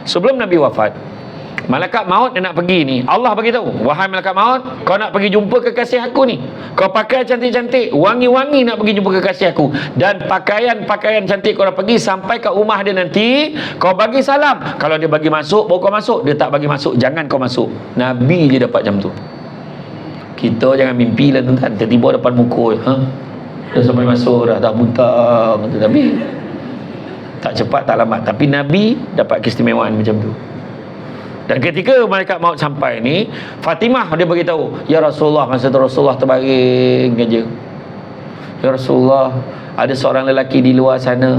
[SPEAKER 1] Sebelum Nabi wafat, malaikat maut dia nak pergi ni. Allah bagi tahu, wahai malaikat maut, kau nak pergi jumpa kekasih aku ni. Kau pakai cantik-cantik, wangi-wangi nak pergi jumpa kekasih aku. Dan pakaian cantik kau nak pergi sampai kat rumah dia nanti, kau bagi salam. Kalau dia bagi masuk, baru kau masuk. Dia tak bagi masuk, jangan kau masuk. Nabi je dapat jam tu. Kita jangan mimpi lah tuan-tuan, tiba-tiba depan muka dah sampai masuk dah buta. Tapi tak cepat tak lambat. Tapi Nabi dapat keistimewaan macam tu. Dan ketika malaikat maut sampai ni, Fatimah dia beritahu, ya Rasulullah, masa tu Rasulullah terbaring aja. Ya Rasulullah, ada seorang lelaki di luar sana,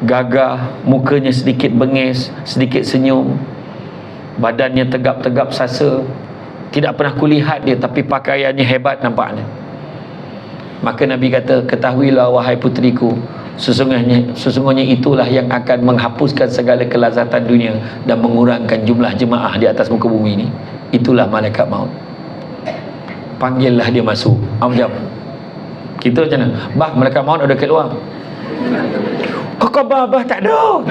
[SPEAKER 1] gagah, mukanya sedikit bengis, sedikit senyum, badannya tegap-tegap sasa. Tidak pernah kulihat dia, tapi pakaiannya hebat nampaknya. Maka Nabi kata, ketahuilah wahai putriku, sesungguhnya itulah yang akan menghapuskan segala kelazatan dunia dan mengurangkan jumlah jemaah di atas muka bumi ini. Itulah malaikat maut. Panggillah dia masuk. Macam kita macam mana? Bah, malaikat maut ada kat luar. Kau bah tak ada.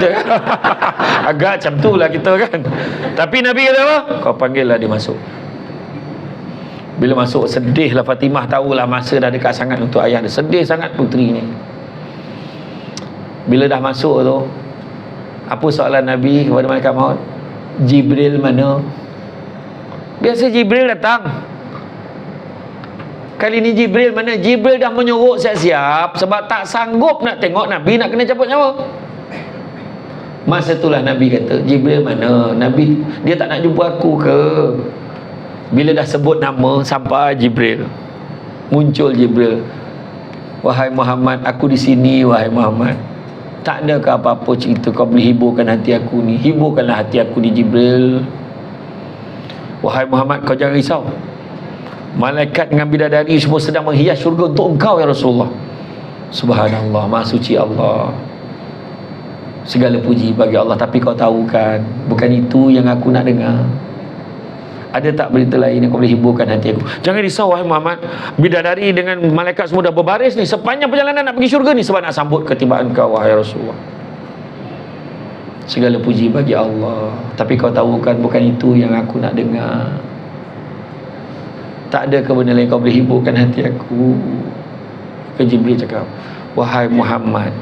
[SPEAKER 1] Agak macam tu lah kita kan. Tapi Nabi kata apa? Kau panggillah dia masuk. Bila masuk, sedihlah Fatimah, tahulah masa dah dekat sangat untuk ayah dia. Sedih sangat puteri ni. Bila dah masuk tu, apa soalan Nabi kepada malaikat maut? Jibril mana? Biasa Jibril datang. Kali ni Jibril mana? Jibril dah menyorok siap-siap sebab tak sanggup nak tengok Nabi nak kena cabut nyawa. Masa itulah Nabi kata, Jibril mana? Nabi, dia tak nak jumpa aku ke? Bila dah sebut nama, sampai Jibril. Muncul Jibril. Wahai Muhammad, aku di sini wahai Muhammad. Tak ada ke apa-apa cerita kau boleh hiburkan hati aku ni? Hiburkanlah hati aku ni Jibril. Wahai Muhammad, kau jangan risau. Malaikat dengan bidadari semua sedang menghias syurga untuk engkau ya Rasulullah. Subhanallah, Maha Suci Allah. Segala puji bagi Allah. Tapi kau tahu kan, bukan itu yang aku nak dengar. Ada tak berita lain yang kau boleh hiburkan hati aku? Jangan risau wahai Muhammad, bidadari dengan malaikat semua dah berbaris ni sepanjang perjalanan nak pergi syurga ni sebab nak sambut ketibaan kau wahai Rasulullah. Segala puji bagi Allah. Tapi kau tahu kan, bukan itu yang aku nak dengar. Tak ada ke benda lain kau boleh hiburkan hati aku? Ke Jibril cakap, wahai Muhammad,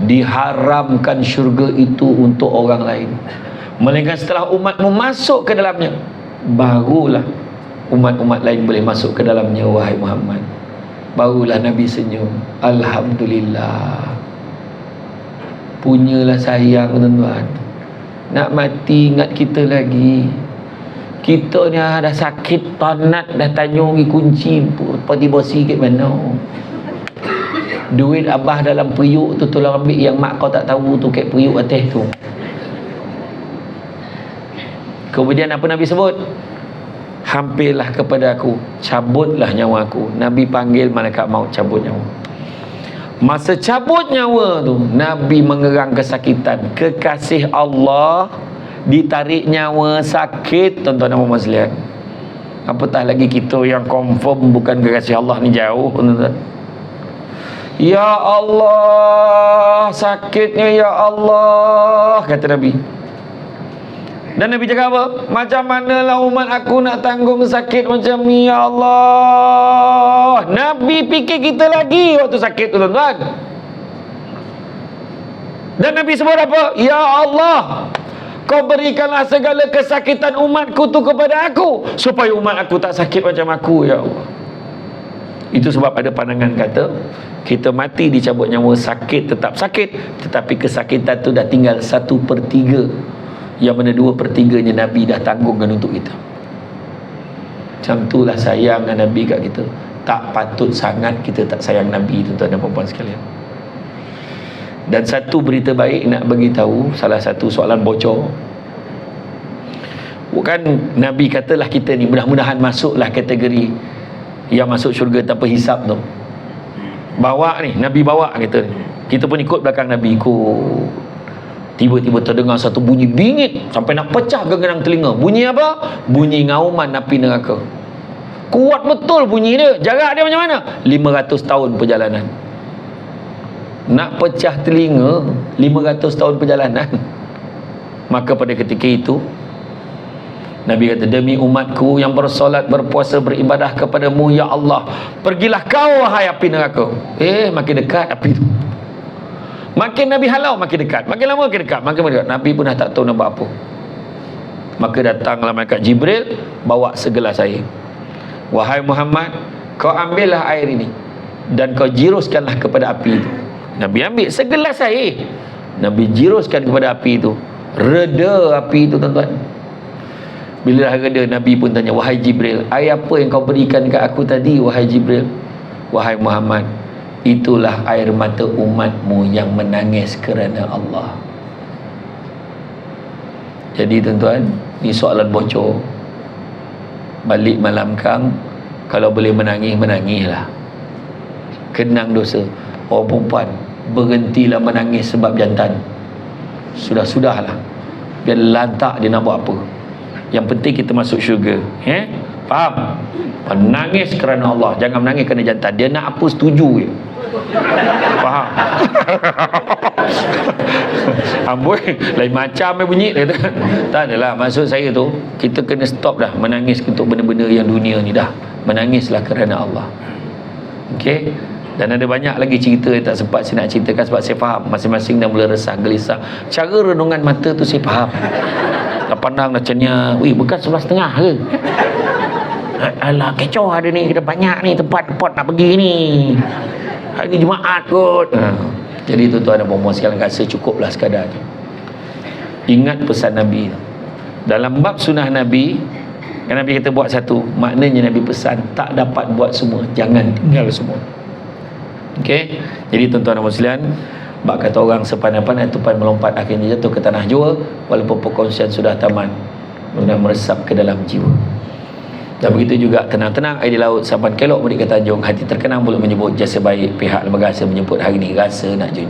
[SPEAKER 1] diharamkan syurga itu untuk orang lain, melainkan setelah umatmu masuk ke dalamnya, barulah umat-umat lain boleh masuk ke dalamnya wahai Muhammad. Barulah Nabi senyum. Alhamdulillah. Punyalah sayang tuan-tuan. Nak mati ingat kita lagi. Kita ni dah sakit tonat, dah tanyung pergi kunci tiba-tiba sikit mana. Duit abah dalam periuk tu tolong ambil, yang mak kau tak tahu tu kat periuk atas tu. Kemudian apa Nabi sebut? Hampirlah kepada aku, cabutlah nyawa aku. Nabi panggil malaikat maut cabut nyawa. Masa cabut nyawa tu, Nabi mengerang kesakitan. Kekasih Allah ditarik nyawa sakit, tuan-tuan dan puan-puan sekalian. Apatah lagi kita yang confirm bukan kekasih Allah ni jauh, tuan-tuan. Ya Allah, sakitnya ya Allah, kata Nabi. Dan Nabi cakap apa? Macam manalah umat aku nak tanggung sakit macam ni ya Allah. Nabi fikir kita lagi waktu sakit tu, tuan-tuan. Dan Nabi sebut apa? Ya Allah, kau berikanlah segala kesakitan umatku tu kepada aku, supaya umat aku tak sakit macam aku ya Allah. Itu sebab ada pandangan kata, kita mati dicabut nyawa, sakit tetap sakit, tetapi kesakitan tu dah tinggal 1/3, yang mana 2/3-nya Nabi dah tanggungkan untuk kita. Macam itulah sayang Nabi kat kita. Tak patut sangat kita tak sayang Nabi, tuan-tuan dan puan-puan sekalian. Dan satu berita baik nak bagi tahu, salah satu soalan bocor. Bukan Nabi katalah kita ni mudah-mudahan masuklah kategori yang masuk syurga tanpa hisap tu. Bawa ni, Nabi bawa kita ni. Kita pun ikut belakang Nabi, ikut. Tiba-tiba terdengar satu bunyi bingit sampai nak pecah genggam telinga. Bunyi apa? Bunyi ngauman api neraka. Kuat betul bunyi dia. Jarak dia macam mana? 500 tahun perjalanan. Nak pecah telinga, 500 tahun perjalanan. Maka pada ketika itu Nabi kata, demi umatku yang bersolat, berpuasa, beribadah kepadamu ya Allah, pergilah kau wahai api neraka. Makin dekat api tu. Makin Nabi halau makin dekat, makin lama makin dekat, makin dekat. Nabi pun dah tak tahu nak buat apa. Maka datanglah malaikat Jibril bawa segelas air. Wahai Muhammad, kau ambillah air ini dan kau jiruskanlah kepada api itu. Nabi ambil segelas air, Nabi jiruskan kepada api itu. Reda api itu, tuan-tuan. Bila dah reda, Nabi pun tanya, wahai Jibril, air apa yang kau berikan ke aku tadi wahai Jibril? Wahai Muhammad, itulah air mata umatmu yang menangis kerana Allah. Jadi tuan-tuan, ni soalan bocor. Balik malam kang, kalau boleh menangis, menangislah. Kenang dosa. Orang perempuan, berhentilah menangis sebab jantan. Sudah-sudahlah. Biar lantak dia nak buat apa. Yang penting kita masuk syurga. Faham? Menangis kerana Allah, jangan menangis kerana jantan. Dia nak apa setuju je. Faham? Amboi, lain macam bunyi dia. Tak adalah, maksud saya tu, kita kena stop dah menangis untuk benda-benda yang dunia ni dah. Menangislah kerana Allah. Okey? Dan ada banyak lagi cerita yang tak sempat saya nak ceritakan sebab saya faham masing-masing dah mula resah, gelisah. Cara renungan mata tu saya faham. Dah pandang dah cenia, bukan 11.30 ke? Alah, kecoh ada ni, kita banyak ni tempat-tempat nak pergi ni. Hari ni Jumaat kot. Jadi tuan-tuan dan puan-puan sekalian, rasa cukuplah sekadar ni. Ingat pesan Nabi. Dalam bab sunnah Nabi, kan Nabi kata buat satu, maknanya Nabi pesan tak dapat buat semua, jangan tinggal semua. Okey. Jadi tuan-tuan dan muslimin, bak kata orang sepandai-pandai tupai melompat akhirnya jatuh ke tanah jua, walaupun perkongsian sudah tamat, kemudian meresap ke dalam jiwa. Dan begitu juga tenang-tenang air di laut, sampan kelok mudik ke tanjung, hati terkenang belum menyebut jasa baik, pihak lembaga rasa menyebut hari ini rasa nak junjung.